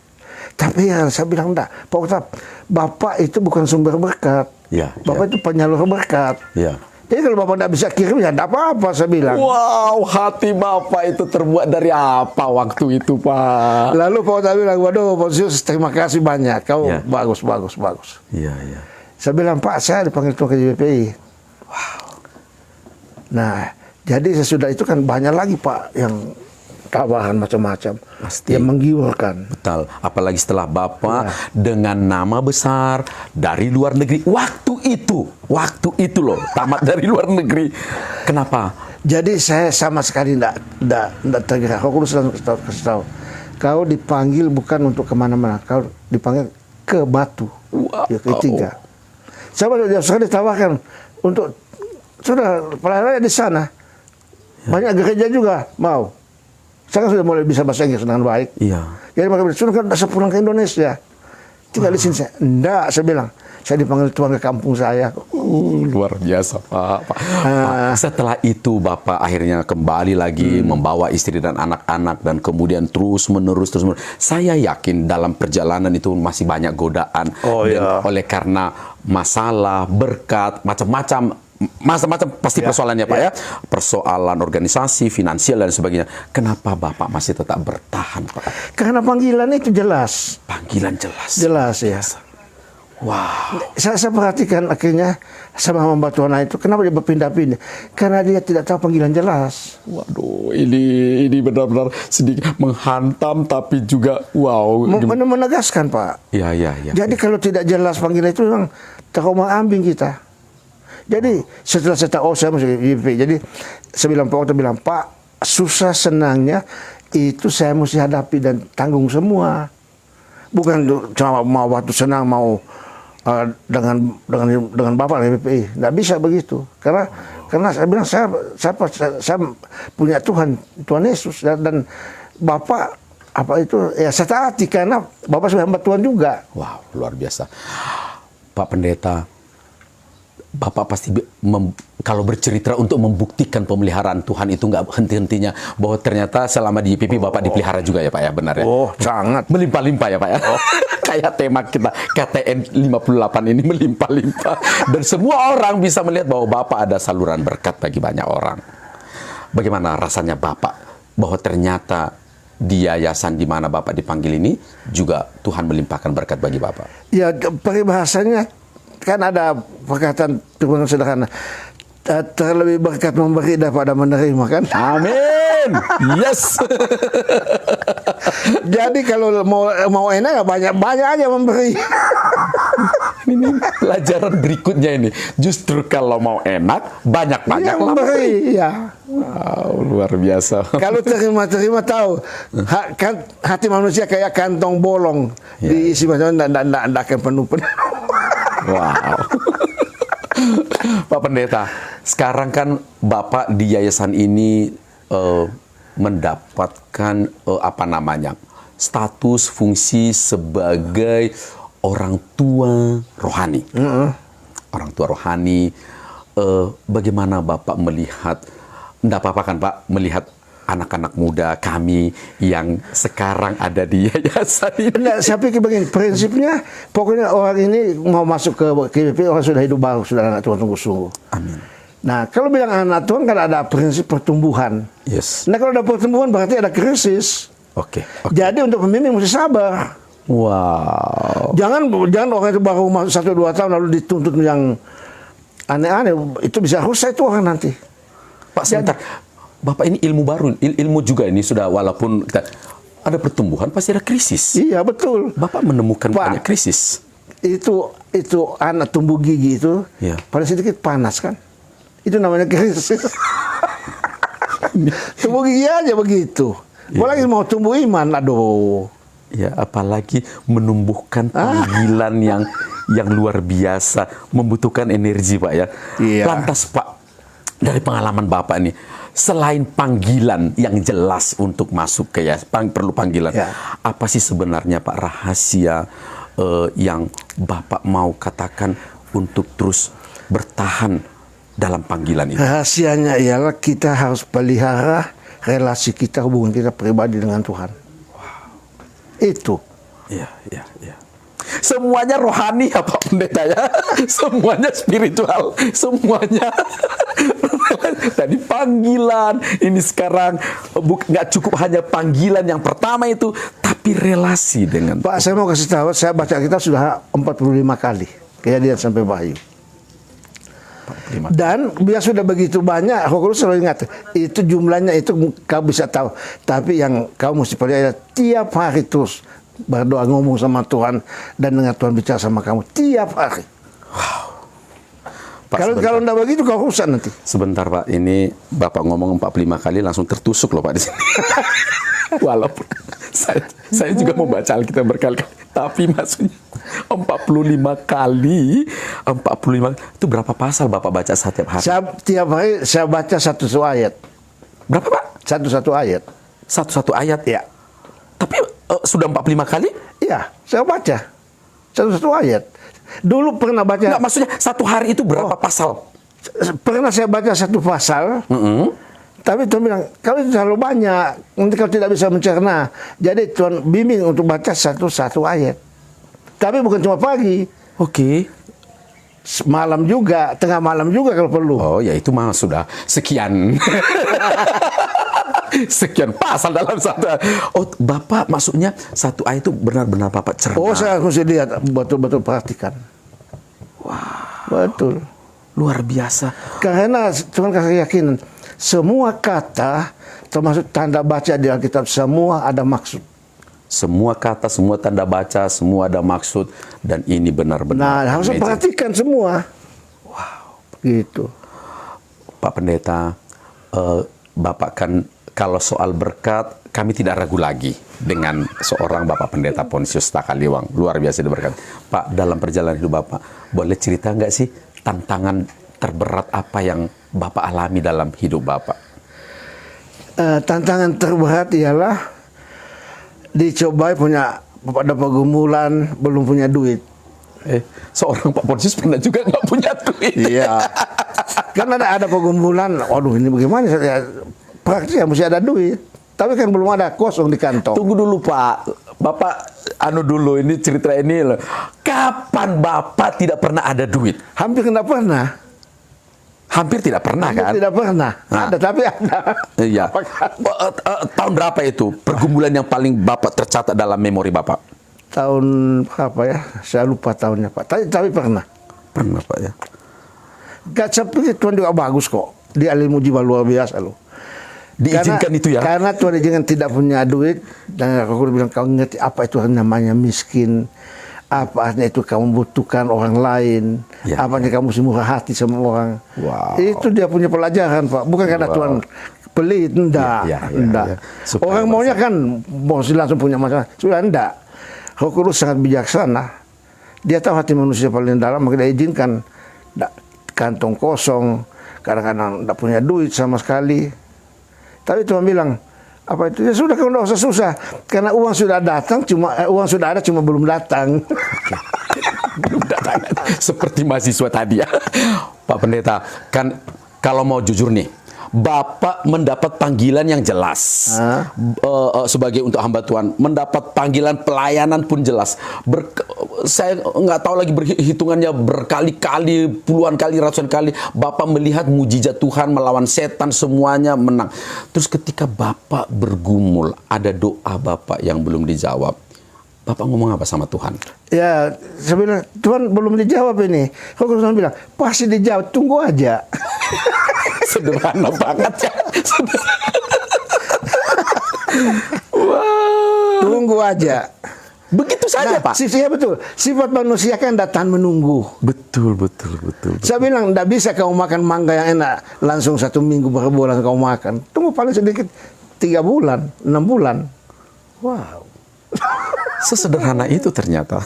S2: Tapi ya saya bilang enggak, Pak Oktav, Bapak itu bukan sumber berkat.
S1: Iya.
S2: Bapak itu penyalur berkat.
S1: Iya.
S2: Jadi kalau Bapak tidak bisa kirim, ya tidak apa-apa, saya bilang.
S1: Wow, hati Bapak itu terbuat dari apa waktu itu, Pak?
S2: Lalu Pak Ota bilang, waduh Pak Sius, terima kasih banyak. Kau bagus.
S1: Iya, iya.
S2: Saya bilang, Pak, saya dipanggil tuan ke JPI. Wow. Nah, jadi sesudah itu kan banyak lagi, Pak, yang tawaran macam-macam.
S1: Pasti.
S2: Yang menggiurkan.
S1: Betul. Apalagi setelah Bapak dengan nama besar dari luar negeri. Waktu itu loh, tamat dari luar negeri. Kenapa?
S2: Jadi saya sama sekali tidak tergerak. Aku selalu kasih tahu. Kau dipanggil bukan untuk kemana-mana. Kau dipanggil ke Batu.
S1: Wow.
S2: Ya, ketiga. Saya ditawarkan untuk sudah pelayanannya di sana. Banyak gereja juga mau. Saya kan sudah mulai bisa bahasa Inggris dengan baik.
S1: Iya.
S2: Jadi mereka bilang, sudah kan bisa pulang ke Indonesia. Tinggal di sini saya. Enggak, saya bilang. Saya dipanggil tuan ke kampung saya.
S1: Luar biasa, Pak. Setelah itu Bapak akhirnya kembali lagi membawa istri dan anak-anak dan kemudian terus menerus. Saya yakin dalam perjalanan itu masih banyak godaan. Oleh karena masalah, berkat, macam-macam pasti persoalannya, Pak, ya. Persoalan organisasi, finansial dan sebagainya. Kenapa Bapak masih tetap bertahan, Pak?
S2: Karena panggilan itu jelas.
S1: Panggilan jelas.
S2: Jelas, ya.
S1: Wow.
S2: Saya perhatikan akhirnya sama hamba Tuhan itu, kenapa dia berpindah-pindah? Karena dia tidak tahu panggilan jelas.
S1: Waduh, ini benar-benar sedikit menghantam tapi juga wow.
S2: Menegaskan, Pak.
S1: Iya.
S2: Jadi kalau tidak jelas panggilan itu memang terombang-ambing kita. Jadi setelah saya tahu, saya masuk JP. Jadi saya bilang, Pak, susah senangnya itu saya mesti hadapi dan tanggung semua. Bukan cuma mau waktu senang mau dengan Bapak PPI, tidak bisa begitu. Karena saya bilang saya punya Tuhan Yesus dan Bapak apa itu ya saya taati karena Bapak sebagai hamba Tuhan juga.
S1: Wow, luar biasa, Pak Pendeta. Bapak pasti kalau bercerita untuk membuktikan pemeliharaan Tuhan itu nggak henti-hentinya, bahwa ternyata selama di IPP Bapak dipelihara juga ya, Pak, ya, benar ya?
S2: Oh, sangat.
S1: Melimpah-limpah ya, Pak, ya? Kayak tema kita KTN 58 ini melimpah-limpah. Dan semua orang bisa melihat bahwa Bapak ada saluran berkat bagi banyak orang. Bagaimana rasanya Bapak bahwa ternyata di yayasan di mana Bapak dipanggil ini juga Tuhan melimpahkan berkat bagi Bapak?
S2: Ya, peribahasanya kan ada perkataan turun sederhana, terlebih berkat memberi daripada menerima, kan?
S1: Amin. Yes.
S2: Jadi kalau mau enak banyak aja memberi.
S1: Ini pelajaran berikutnya ini. Justru kalau mau enak banyak-banyak
S2: memberi. Ya.
S1: Wow, luar biasa.
S2: Kalau terima tahu hati manusia kayak kantong bolong diisi macam tidak akan penuh.
S1: Wow. Pak Pendeta, sekarang kan Bapak di yayasan ini mendapatkan status fungsi sebagai orang tua rohani. Orang tua rohani. Bagaimana Bapak melihat? Tidak apa-apa kan, Pak, melihat anak-anak muda kami yang sekarang ada di yayasan ini?
S2: Nah, saya pikir begini, prinsipnya pokoknya orang ini mau masuk ke KPP, orang sudah hidup baru, sudah anak Tuhan sungguh-sungguh.
S1: Amin.
S2: Nah, kalau bilang anak Tuhan kan ada prinsip pertumbuhan.
S1: Yes.
S2: Nah, kalau ada pertumbuhan berarti ada krisis.
S1: Oke.
S2: Jadi untuk pemimpin mesti sabar.
S1: Wow.
S2: Jangan orang itu baru masuk 1-2 tahun lalu dituntut yang aneh-aneh, itu bisa rusak itu orang nanti.
S1: Pak, sebentar. Bapak ini ilmu baru, ilmu juga ini sudah, walaupun kita ada pertumbuhan pasti ada krisis.
S2: Iya, betul.
S1: Bapak menemukan
S2: Pak,
S1: banyak krisis.
S2: Itu anak tumbuh gigi itu paling sedikit panas, kan? Itu namanya krisis. Tumbuh gigi aja begitu. Apalagi mau tumbuh iman, aduh.
S1: Ya, apalagi menumbuhkan panggilan yang luar biasa, membutuhkan energi, Pak, ya.
S2: Iya.
S1: Lantas, Pak, dari pengalaman Bapak nih, selain panggilan yang jelas untuk masuk ke yayasan, perlu panggilan. Apa sih sebenarnya, Pak, rahasia yang Bapak mau katakan untuk terus bertahan dalam panggilan ini?
S2: Rahasianya ialah kita harus pelihara relasi kita, hubungan kita pribadi dengan Tuhan. Wow. Itu.
S1: Iya. Semuanya rohani ya Pak Pendeta ya. Semuanya spiritual. Semuanya. Tadi panggilan. Ini sekarang nggak cukup hanya panggilan yang pertama itu. Tapi relasi dengan
S2: Pak, saya mau kasih tahu, saya baca kitab sudah 45 kali. Kejadian sampai Wahyu. Dan biar sudah begitu banyak, Roh Kudus selalu ingat, itu jumlahnya itu kau bisa tahu. Tapi yang kau mesti percaya tiap hari terus berdoa, ngomong sama Tuhan dan dengar Tuhan bicara sama kamu tiap hari.
S1: Pak,
S2: Kalau enggak begitu kau rusak nanti.
S1: Sebentar Pak, ini Bapak ngomong 45 kali langsung tertusuk loh Pak di sini. Walaupun saya juga mau baca Alkitab berkali-kali, tapi maksudnya 45 kali itu berapa pasal Bapak baca setiap hari?
S2: Tiap hari saya baca satu ayat.
S1: Berapa Pak?
S2: Satu ayat.
S1: Satu ayat?
S2: Ya.
S1: Tapi sudah 45 kali?
S2: Iya, saya baca satu ayat. Dulu pernah baca.
S1: Nggak, maksudnya satu hari itu berapa pasal?
S2: Pernah saya baca satu pasal. Tapi Tuhan bilang, kalau itu terlalu banyak, nanti kau tidak bisa mencerna. Jadi Tuhan bimbing untuk baca satu ayat. Tapi bukan cuma pagi.
S1: Oke.
S2: Malam juga, tengah malam juga kalau perlu.
S1: Oh ya itu mah sudah sekian. Sekian pasal dalam satu. Oh Bapak maksudnya satu ayat itu benar-benar Bapak cerna.
S2: Oh saya harus lihat, betul-betul perhatikan.
S1: Wah.
S2: Betul.
S1: Luar biasa.
S2: Karena Tuhan kasih keyakinan. Semua kata, termasuk tanda baca di Alkitab, semua ada maksud.
S1: Semua kata, semua tanda baca, semua ada maksud. Dan ini benar-benar.
S2: Nah, harus perhatikan semua.
S1: Wow.
S2: Gitu.
S1: Pak Pendeta, Bapak kan kalau soal berkat, kami tidak ragu lagi dengan seorang Bapak Pendeta Pontius Takaliwang. Luar biasa diberkati. Pak, dalam perjalanan hidup Bapak, boleh cerita nggak sih tantangan terberat apa yang Bapak alami dalam hidup Bapak?
S2: Tantangan terberat ialah dicobai punya ada pergumulan, belum punya duit.
S1: Seorang Pak Pontius pernah juga nggak punya duit.
S2: Iya. Kan ada pergumulan, waduh ini bagaimana saya praktis mesti ada duit. Tapi kan belum ada, kosong di kantong.
S1: Tunggu dulu Pak, Bapak dulu ini cerita ini loh. Kapan Bapak tidak pernah ada duit?
S2: Hampir tidak pernah.
S1: Hampir tidak pernah kan?
S2: Tidak pernah.
S1: Nah.
S2: Ada tapi ada.
S1: Iya. Tahun berapa itu pergumulan yang paling Bapak tercatat dalam memori Bapak?
S2: Tahun berapa ya? Saya lupa tahunnya Pak. Tapi pernah.
S1: Pernah Pak ya.
S2: Gak seperti Tuhan juga bagus kok. Dia ahli mujizat luar biasa loh.
S1: Diizinkan itu ya?
S2: Karena Tuhan izinkan tidak punya duit. Dan aku bilang kau ngerti apa itu namanya miskin. Apa artinya itu kamu butuhkan orang lain.
S1: Ya,
S2: apa artinya kamu murah hati sama orang.
S1: Wow.
S2: Itu dia punya pelajaran Pak. Bukan karena Tuhan pelit. Enggak. Enggak. Orang maunya kan mau langsung punya masalah. Sudah enggak. Roh Kudus sangat bijaksana. Dia tahu hati manusia paling dalam. Maka dia izinkan kantong kosong. Kadang-kadang enggak punya duit sama sekali. Tapi Tuhan bilang, apa itu? Ya sudah, kau tidak usah susah. Karena uang sudah datang, uang sudah ada, cuma belum datang.
S1: Belum datang. Seperti mahasiswa tadi ya. Pak Pendeta, kan kalau mau jujur nih, Bapak mendapat panggilan yang jelas sebagai untuk hamba Tuhan, mendapat panggilan pelayanan pun jelas. Saya nggak tahu lagi berhitungannya berkali-kali, puluhan kali, ratusan kali. Bapak melihat mujizat Tuhan melawan setan, semuanya menang. Terus ketika Bapak bergumul, ada doa Bapak yang belum dijawab. Bapak ngomong apa sama Tuhan?
S2: Ya, saya bilang, Tuhan belum dijawab ini. Kalau Tuhan bilang, pasti dijawab, tunggu aja.
S1: Sederhana banget ya. Wow.
S2: Tunggu aja.
S1: Begitu saja Pak.
S2: Iya betul. Sifat manusia kan datang menunggu.
S1: Betul.
S2: Saya bilang, tidak bisa kau makan mangga yang enak. Langsung 1 minggu berapa bulan kau makan. Tunggu paling sedikit 3 bulan, 6 bulan.
S1: Wow. Sesederhana itu ternyata.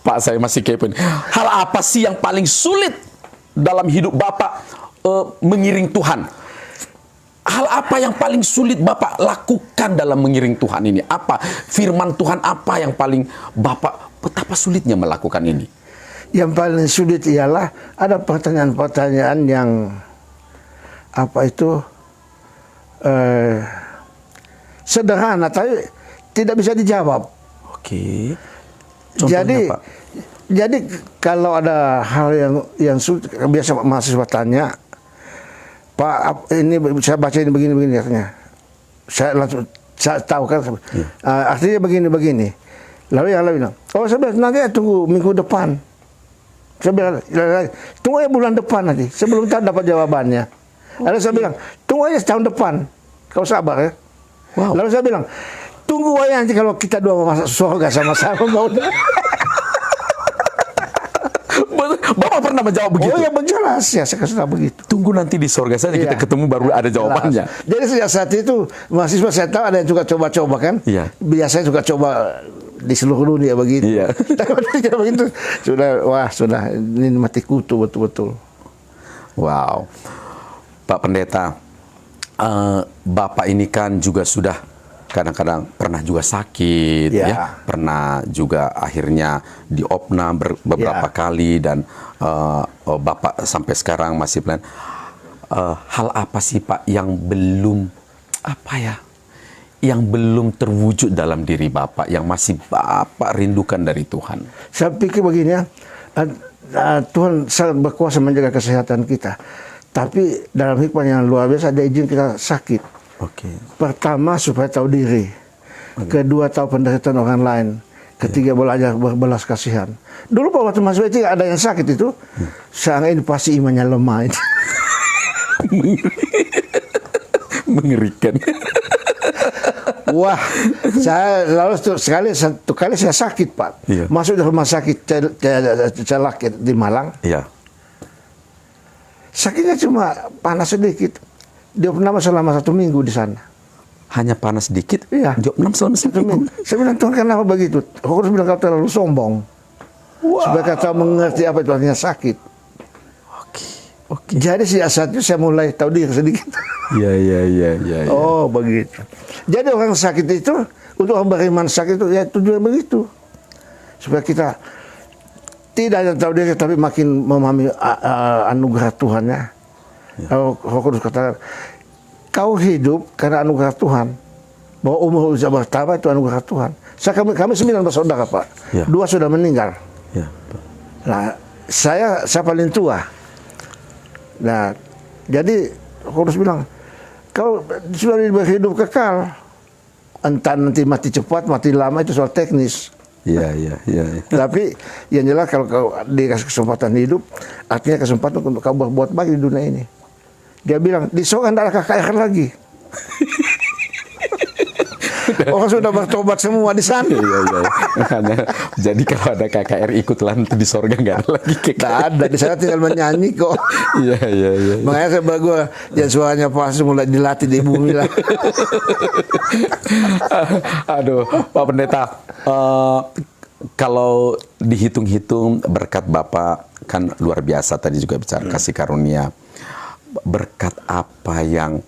S1: Pak, saya masih kepo. Hal apa sih yang paling sulit dalam hidup Bapak mengiring Tuhan? Hal apa yang paling sulit Bapak lakukan dalam mengiring Tuhan ini? Apa firman Tuhan apa yang paling Bapak betapa sulitnya melakukan ini?
S2: Yang paling sulit ialah ada pertanyaan-pertanyaan yang apa itu sederhana, tapi tidak bisa dijawab.
S1: Oke. Contohnya,
S2: Jadi,
S1: Pak?
S2: jadi kalau ada hal yang sulit, biasa mahasiswa tanya, Pak, ini saya baca ini begini katanya. Saya langsung saya tahu kan, artinya begini. Lalu yang lain bilang, oh saya bilang nanti tunggu minggu depan. Saya bilang, tunggu ya bulan depan nanti. Saya belum tahu dapat jawabannya. Lalu saya bilang, tunggu aja tahun depan. Kau sabar ya.
S1: Wow.
S2: Lalu saya bilang, tunggu aja nanti kalau kita dua masuk surga sama-sama.
S1: Bapak pernah menjawab begitu?
S2: Oh ya jelas ya, saya kasih tahu begitu.
S1: Tunggu nanti di surga saja kita ketemu baru ada jawabannya.
S2: Jelas. Jadi sejak saat itu mahasiswa saya tahu ada yang juga coba-coba kan.
S1: Iya.
S2: Biasanya juga coba di seluruh dunia begitu.
S1: Iya.
S2: Tapi begitu sudah ini mati kutu betul-betul.
S1: Wow. Pak Pendeta, Bapak ini kan juga sudah kadang-kadang pernah juga sakit, ya, pernah juga akhirnya diopnam beberapa kali dan Bapak sampai sekarang masih plan. Hal apa sih Pak yang belum yang belum terwujud dalam diri Bapak yang masih Bapak rindukan dari Tuhan?
S2: Saya pikir begini ya, Tuhan sangat berkuasa menjaga kesehatan kita, tapi dalam hikmah yang luar biasa ada izin kita sakit. Pertama supaya tahu diri, kedua tahu penderitaan orang lain, ketiga belajar berbelas kasihan. Dulu Pak waktu masuk itu ada yang sakit itu, saya ini pasti imannya lemah itu.
S1: Mengerikan.
S2: Wah, saya lalu satu kali saya sakit Pak, masuk di rumah sakit Celak di Malang. Sakitnya cuma panas sedikit. Diopnam selama 1 minggu di sana.
S1: Hanya panas sedikit?
S2: Iya.
S1: Diopnam selama 1 minggu?
S2: Saya bilang, Tuhan kenapa begitu? Aku harus bilang kau terlalu sombong. Wow. Supaya kau mengerti apa itu artinya sakit. Oke. Jadi sejak saat itu saya mulai tahu diri sedikit.
S1: Iya.
S2: Oh begitu. Jadi orang sakit itu, untuk orang beriman sakit itu, ya tujuan begitu. Supaya kita tidak hanya tahu diri, tapi makin memahami anugerah Tuhannya. Kalau Kudus katakan, kau hidup karena anugerah Tuhan. Bahwa umur bisa bertambah itu anugerah Tuhan. Kami 9 bersaudara Pak. 2 sudah meninggal. Nah, saya paling tua. Nah, jadi Kudus bilang, kau sudah berhidup kekal. Entah nanti mati cepat, mati lama itu soal teknis.
S1: Iya.
S2: Tapi yang jelas kalau kau dikasih kesempatan hidup, artinya kesempatan untuk kau berbuat baik di dunia ini. Dia bilang, di surga tidak ada KKR lagi. Orang sudah bertobat semua di sana.
S1: Iya. Jadi kalau ada KKR ikutlah nanti di surga nggak ada lagi KKR.
S2: Tidak ada, di sana tinggal menyanyi kok.
S1: Iya.
S2: Makanya saya bagus, yang suaranya pas mulai dilatih di bumi lah.
S1: Aduh, Pak Pendeta, kalau dihitung-hitung berkat Bapak kan luar biasa, tadi juga bicara kasih karunia. Berkat apa yang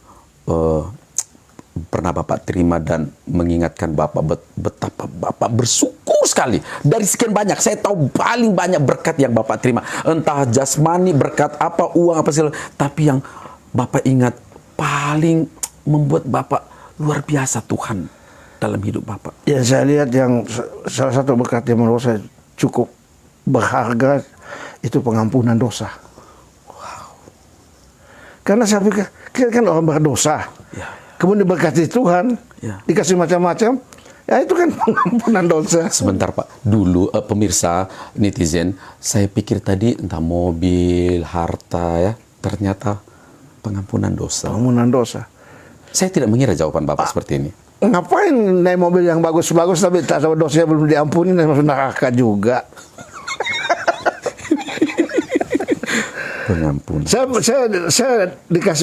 S1: pernah Bapak terima dan mengingatkan Bapak betapa Bapak bersyukur sekali dari sekian banyak. Saya tahu paling banyak berkat yang Bapak terima, entah jasmani, berkat apa, uang apa segala, tapi yang Bapak ingat paling membuat Bapak luar biasa Tuhan dalam hidup Bapak.
S2: Ya, saya lihat yang salah satu berkat yang menurut saya cukup berharga itu pengampunan dosa. Karena saya pikir, kita kan orang berdosa. Kemudian diberkati Tuhan, dikasih macam-macam. Ya itu kan pengampunan dosa.
S1: Sebentar Pak, dulu pemirsa netizen, saya pikir tadi entah mobil, harta ya, ternyata pengampunan dosa.
S2: Pengampunan dosa.
S1: Saya tidak mengira jawaban Bapak seperti ini.
S2: Ngapain naik mobil yang bagus-bagus tapi dosanya belum diampuni, masuk neraka juga.
S1: Pengampunan.
S2: Saya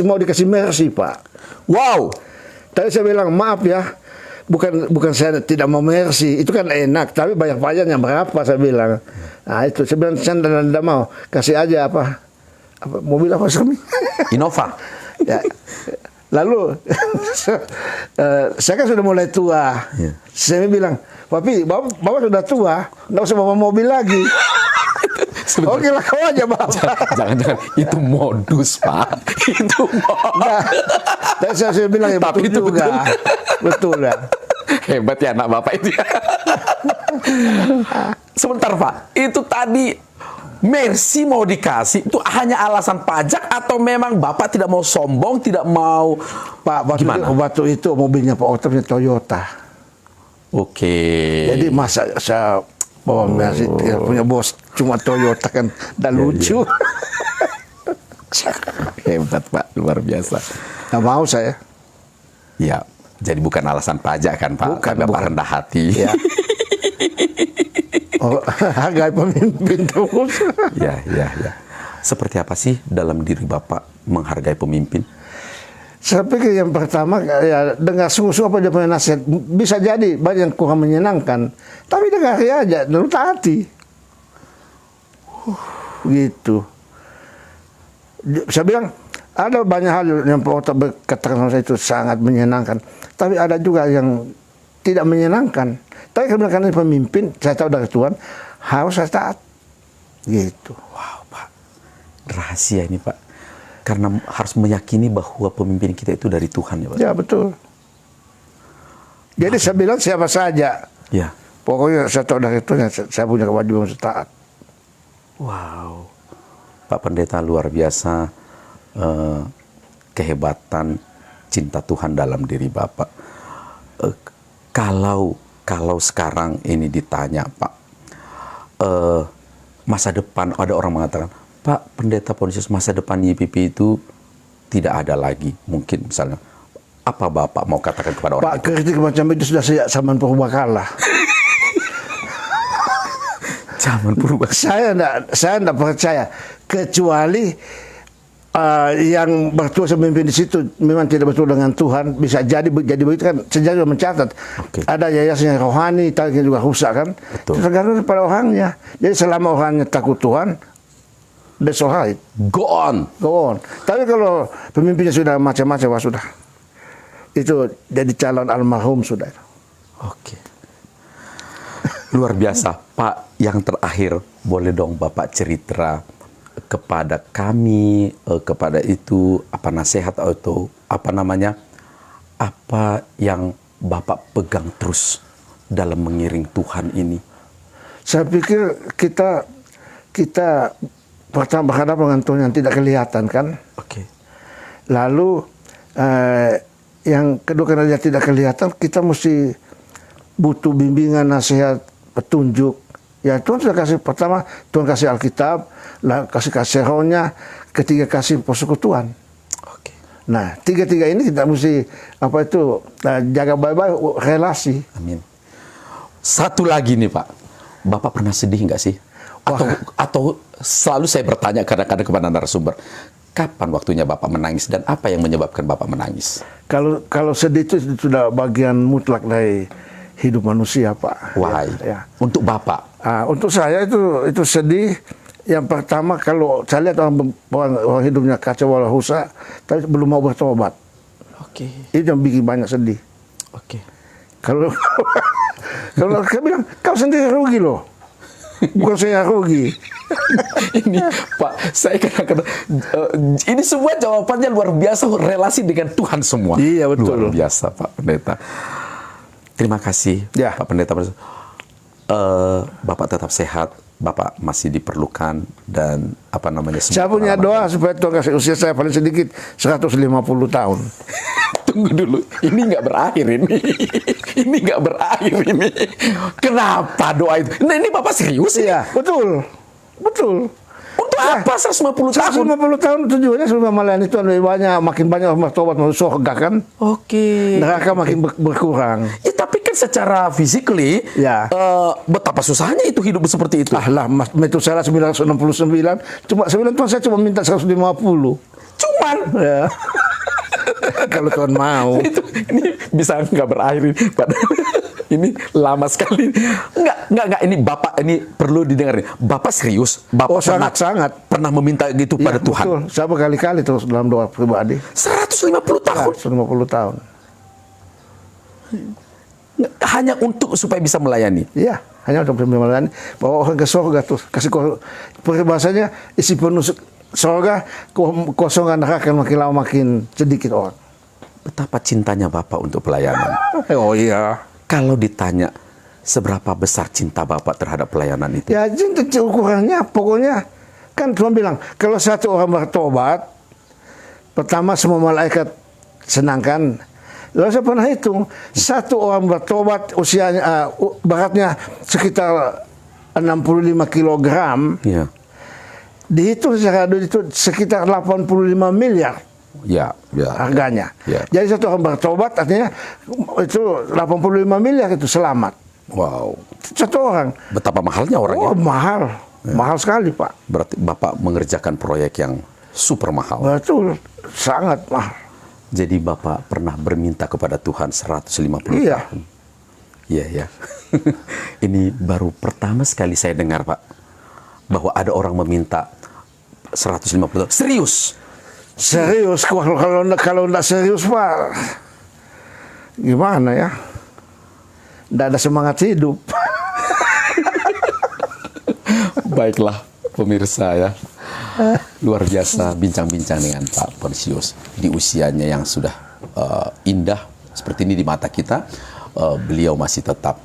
S2: mau dikasih mercy Pak.
S1: Wow.
S2: Tadi saya bilang maaf ya, bukan saya tidak mau mercy, itu kan enak, tapi banyak pajaknya berapa saya bilang. Nah itu saya bilang saya tidak mau, kasih aja apa mobil apa sih?
S1: Innova.
S2: Ya. Lalu saya kan sudah mulai tua. Saya bilang, Papi, bapak sudah tua, nggak usah bawa mobil lagi. Oke lah, kau aja Bapak.
S1: Jangan-jangan itu modus Pak. Itu modus.
S2: Nah, saya bilang ya
S1: tapi
S2: betul juga. Betul ya.
S1: Hebat ya anak Bapak itu ya. Sebentar Pak, itu tadi mercy mau dikasih, itu hanya alasan pajak atau memang Bapak tidak mau sombong, tidak mau...
S2: Pak, waktu itu mobilnya Pak Otto punya Toyota.
S1: Oke.
S2: Jadi masa saya bawa mercy, punya bos cuma Toyota kan, dan lucu.
S1: Hebat Pak, luar biasa.
S2: Nggak mau saya.
S1: Ya, jadi bukan alasan pajak kan Pak,
S2: Bukan,
S1: Bapak
S2: bukan.
S1: rendah hati.
S2: Ya. Oh, hargai pemimpin terus.
S1: Ya. Seperti apa sih dalam diri Bapak menghargai pemimpin?
S2: Saya pikir yang pertama ya dengar sungguh-sungguh apa dia punya nasihat. Bisa jadi banyak yang kurang menyenangkan, tapi dengar aja, lalu taati. Gitu. Saya bilang ada banyak hal yang Pak Otto berkatakan sama saya itu sangat menyenangkan, tapi ada juga yang tidak menyenangkan. Tapi karena pemimpin, saya tahu dari Tuhan, harus saya taat. Gitu.
S1: Wow Pak, rahasia ini Pak. Karena harus meyakini bahwa pemimpin kita itu dari Tuhan ya Pak.
S2: Ya betul. Jadi saya bilang siapa saja.
S1: Ya.
S2: Pokoknya saya tahu dari Tuhan, saya punya kewajiban untuk taat.
S1: Wow. Pak Pendeta luar biasa kehebatan cinta Tuhan dalam diri Bapak. Kalau sekarang ini ditanya Pak, masa depan ada orang mengatakan, Pak Pendeta Pontius, masa depan YPP itu tidak ada lagi. Mungkin misalnya, apa Bapak mau katakan kepada orang
S2: Pak, kritik macam itu sudah sejak zaman purbakala.
S1: Zaman purba.
S2: Saya enggak percaya, kecuali yang bertuah memimpin di situ memang tidak betul dengan Tuhan. Bisa jadi begitu kan, sejarah mencatat.
S1: Oke.
S2: Ada yayasan yang rohani, tapi juga rusak kan.
S1: Betul.
S2: Tergantung pada orangnya. Jadi selama orangnya takut Tuhan, that's alright.
S1: Go on.
S2: Go on. Tapi kalau pemimpinnya sudah macam-macam, wah sudah. Itu jadi calon almarhum sudah.
S1: Oke. Luar biasa. Pak, yang terakhir, boleh dong Bapak cerita kepada kami, kepada itu, apa nasihat atau apa namanya, apa yang Bapak pegang terus dalam mengiring Tuhan ini?
S2: Saya pikir kita pertama berhadapan dengan Tuhan yang tidak kelihatan kan.
S1: Oke.
S2: Lalu yang kedua karena dia tidak kelihatan, kita mesti butuh bimbingan, nasihat, petunjuk. Ya Tuhan sudah kasih, pertama Tuhan kasih Alkitab, lalu kasih rohnya, ketiga kasih persekutuan.
S1: Oke.
S2: Nah, tiga-tiga ini kita mesti jaga baik-baik relasi.
S1: Amin. Satu lagi nih Pak, Bapak pernah sedih nggak sih? Atau selalu saya bertanya kadang-kadang kepada narasumber, kapan waktunya Bapak menangis dan apa yang menyebabkan Bapak menangis?
S2: Kalau sedih itu sudah bagian mutlak dari hidup manusia, Pak.
S1: Why?
S2: Ya.
S1: Untuk Bapak?
S2: Untuk saya itu sedih. Yang pertama kalau saya lihat orang hidupnya kacau walau rusak, tapi belum mau bertobat.
S1: Oke.
S2: Itu yang bikin banyak sedih.
S1: Oke.
S2: Kalau saya bilang kau sendiri rugi loh, bukan saya rugi.
S1: Ini Pak, saya kadang-kadang ini semua jawabannya luar biasa, relasi dengan Tuhan semua.
S2: Iya, betul.
S1: Luar biasa Pak Pendeta. Terima kasih
S2: Ya.
S1: Pak Pendeta. Bapak tetap sehat, Bapak masih diperlukan dan apa namanya?
S2: Saya punya doa supaya Tuhan kasih usia saya paling sedikit 150 tahun.
S1: Tunggu dulu, ini nggak berakhir ini. Ini nggak berakhir ini. Kenapa doa itu? Nah, ini Bapak serius ya?
S2: Iya, betul.
S1: Untuk apa 150 tahun?
S2: 150 tahun tujuannya supaya melayani Tuhan lebih banyak, makin banyak orang bertobat masuk surga kan.
S1: Oke.
S2: Neraka makin berkurang.
S1: Ya, tapi kan secara physically,
S2: Ya.
S1: Betapa susahnya itu hidup seperti itu.
S2: Ah lah, Metusela 969, cuma 9 tahun saya cuma minta 150.
S1: Cuman.
S2: Ya. Kalau Tuhan mau.
S1: Ini bisa nggak berakhir ini. Ini lama sekali. Enggak. Ini Bapak, ini perlu didengar. Bapak serius? Bapak
S2: sangat.
S1: Pernah meminta gitu pada Tuhan?
S2: Betul. Saya berkali-kali terus dalam doa pribadi.
S1: 150 tahun?
S2: 150 tahun.
S1: Hanya untuk supaya bisa melayani?
S2: Iya, hanya untuk melayani. Bawa orang ke surga terus. Kasih peribahasanya, isi penuh surga, kosongan neraka makin lama makin sedikit orang.
S1: Betapa cintanya Bapak untuk pelayanan.
S2: Oh iya.
S1: Kalau ditanya seberapa besar cinta Bapak terhadap pelayanan itu?
S2: Ya cinta ukurannya pokoknya kan Tuhan bilang kalau satu orang bertobat, pertama semua malaikat senangkan. Lalu saya pernah hitung satu orang bertobat usianya beratnya sekitar 65 kilogram.
S1: Ya.
S2: Dihitung secara duit itu sekitar 85 miliar
S1: Ya, ya.
S2: harganya.
S1: Ya.
S2: Jadi satu orang bertobat artinya itu 85 miliar itu selamat.
S1: Wow.
S2: Satu orang.
S1: Betapa mahalnya orangnya.
S2: Oh mahal, mahal sekali Pak.
S1: Berarti Bapak mengerjakan proyek yang super mahal.
S2: Betul, sangat mahal.
S1: Jadi Bapak pernah berminta kepada Tuhan 150
S2: Iya.
S1: tahun. Iya, ya. Ini baru pertama sekali saya dengar, Pak, bahwa ada orang meminta 150 tahun. Serius?
S2: Serius, kalau nggak serius Pak, gimana ya? Nggak ada semangat hidup.
S1: Baiklah, pemirsa ya. Luar biasa bincang-bincang dengan Pak Pontius di usianya yang sudah indah seperti ini di mata kita. Beliau masih tetap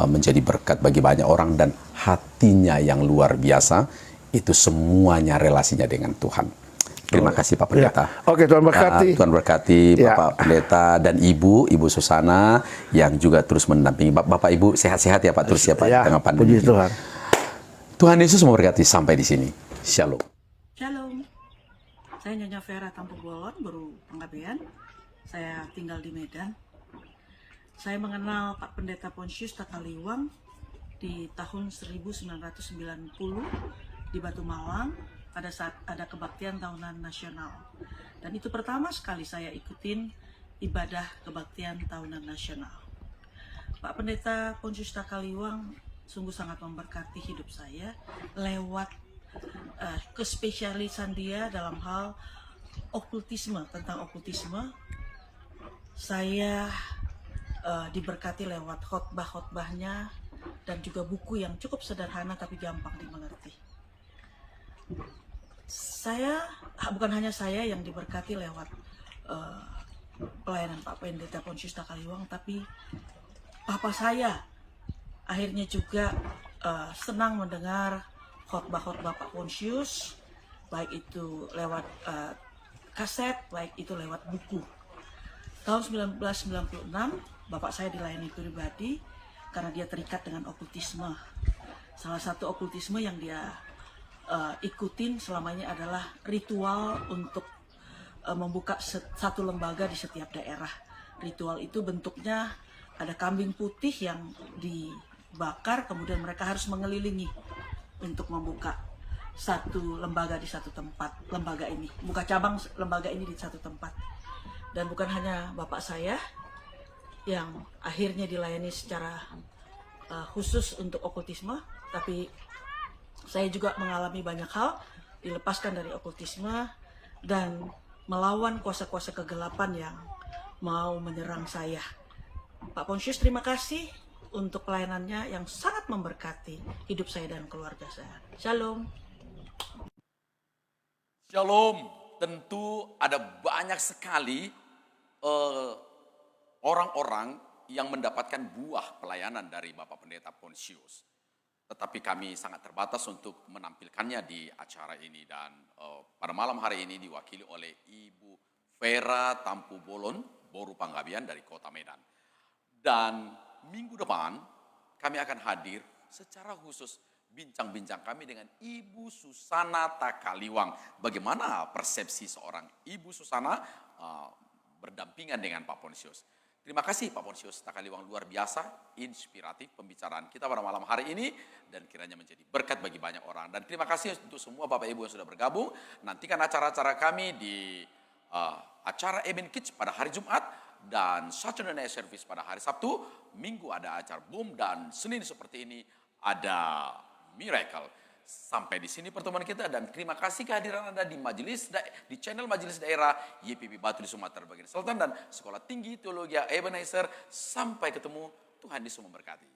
S1: menjadi berkat bagi banyak orang dan hatinya yang luar biasa itu semuanya relasinya dengan Tuhan. Terima kasih Pak Pendeta.
S2: Ya. Oke, Tuhan berkati.
S1: Tuhan berkati
S2: Ya.
S1: Bapak Pendeta dan Ibu Susana yang juga terus mendampingi. Bapak Ibu sehat-sehat ya Pak terus ya Pak
S2: Ya,
S1: di tengah pandemi.
S2: puji Tuhan.
S1: Tuhan Yesus memberkati sampai di sini. Shalom.
S3: Shalom, saya Nyonya Vera Tampu Bolon, baru pengabdian. Saya tinggal di Medan. Saya mengenal Pak Pendeta Pontius Takaliwang di tahun 1990 di Batu Malang pada saat ada kebaktian tahunan nasional. Dan itu pertama sekali saya ikutin ibadah kebaktian tahunan nasional. Pak Pendeta Pontius Takaliwang sungguh sangat memberkati hidup saya lewat kespesialisan dia dalam hal okultisme. Tentang okultisme saya diberkati lewat khotbah-khotbahnya dan juga buku yang cukup sederhana tapi gampang dimengerti. Bukan hanya saya yang diberkati lewat pelayanan Pak Pendeta Pontius Takaliwang, tapi papa saya akhirnya juga senang mendengar khotbah-khotbah Pak Pontius, baik itu lewat kaset, baik itu lewat buku. Tahun 1996, bapak saya dilayani pribadi karena dia terikat dengan okultisme. Salah satu okultisme yang dia ikutin selama ini adalah ritual untuk membuka satu lembaga di setiap daerah. Ritual itu bentuknya ada kambing putih yang dibakar, kemudian mereka harus mengelilingi untuk membuka satu lembaga di satu tempat, buka cabang lembaga ini di satu tempat. Dan bukan hanya bapak saya yang akhirnya dilayani secara khusus untuk okultisme, tapi saya juga mengalami banyak hal, dilepaskan dari okultisme dan melawan kuasa-kuasa kegelapan yang mau menyerang saya. Pak Pontius, terima kasih untuk pelayanannya yang sangat memberkati hidup saya dan keluarga saya. Shalom.
S1: Shalom. Tentu ada banyak sekali orang-orang yang mendapatkan buah pelayanan dari Bapak Pendeta Pontius. Tetapi kami sangat terbatas untuk menampilkannya di acara ini. Dan pada malam hari ini diwakili oleh Ibu Vera Tampu Bolon, Boru Panggabean dari Kota Medan. Dan minggu depan kami akan hadir secara khusus bincang-bincang kami dengan Ibu Susana Takaliwang. Bagaimana persepsi seorang Ibu Susana berdampingan dengan Pak Pontius. Terima kasih Pak Pontius Takaliwang, luar biasa, inspiratif pembicaraan kita pada malam hari ini dan kiranya menjadi berkat bagi banyak orang. Dan terima kasih untuk semua Bapak Ibu yang sudah bergabung. Nantikan acara-acara kami di acara Eben Kids pada hari Jumat dan Saturday Night Service pada hari Sabtu. Minggu ada acara Boom dan Senin seperti ini ada Miracle. Sampai di sini pertemuan kita dan terima kasih kehadiran Anda di di channel Majelis Daerah YPP Batu di Sumatera Bagian Selatan dan Sekolah Tinggi Teologi Ebenezer. Sampai ketemu, Tuhan Yesus memberkati.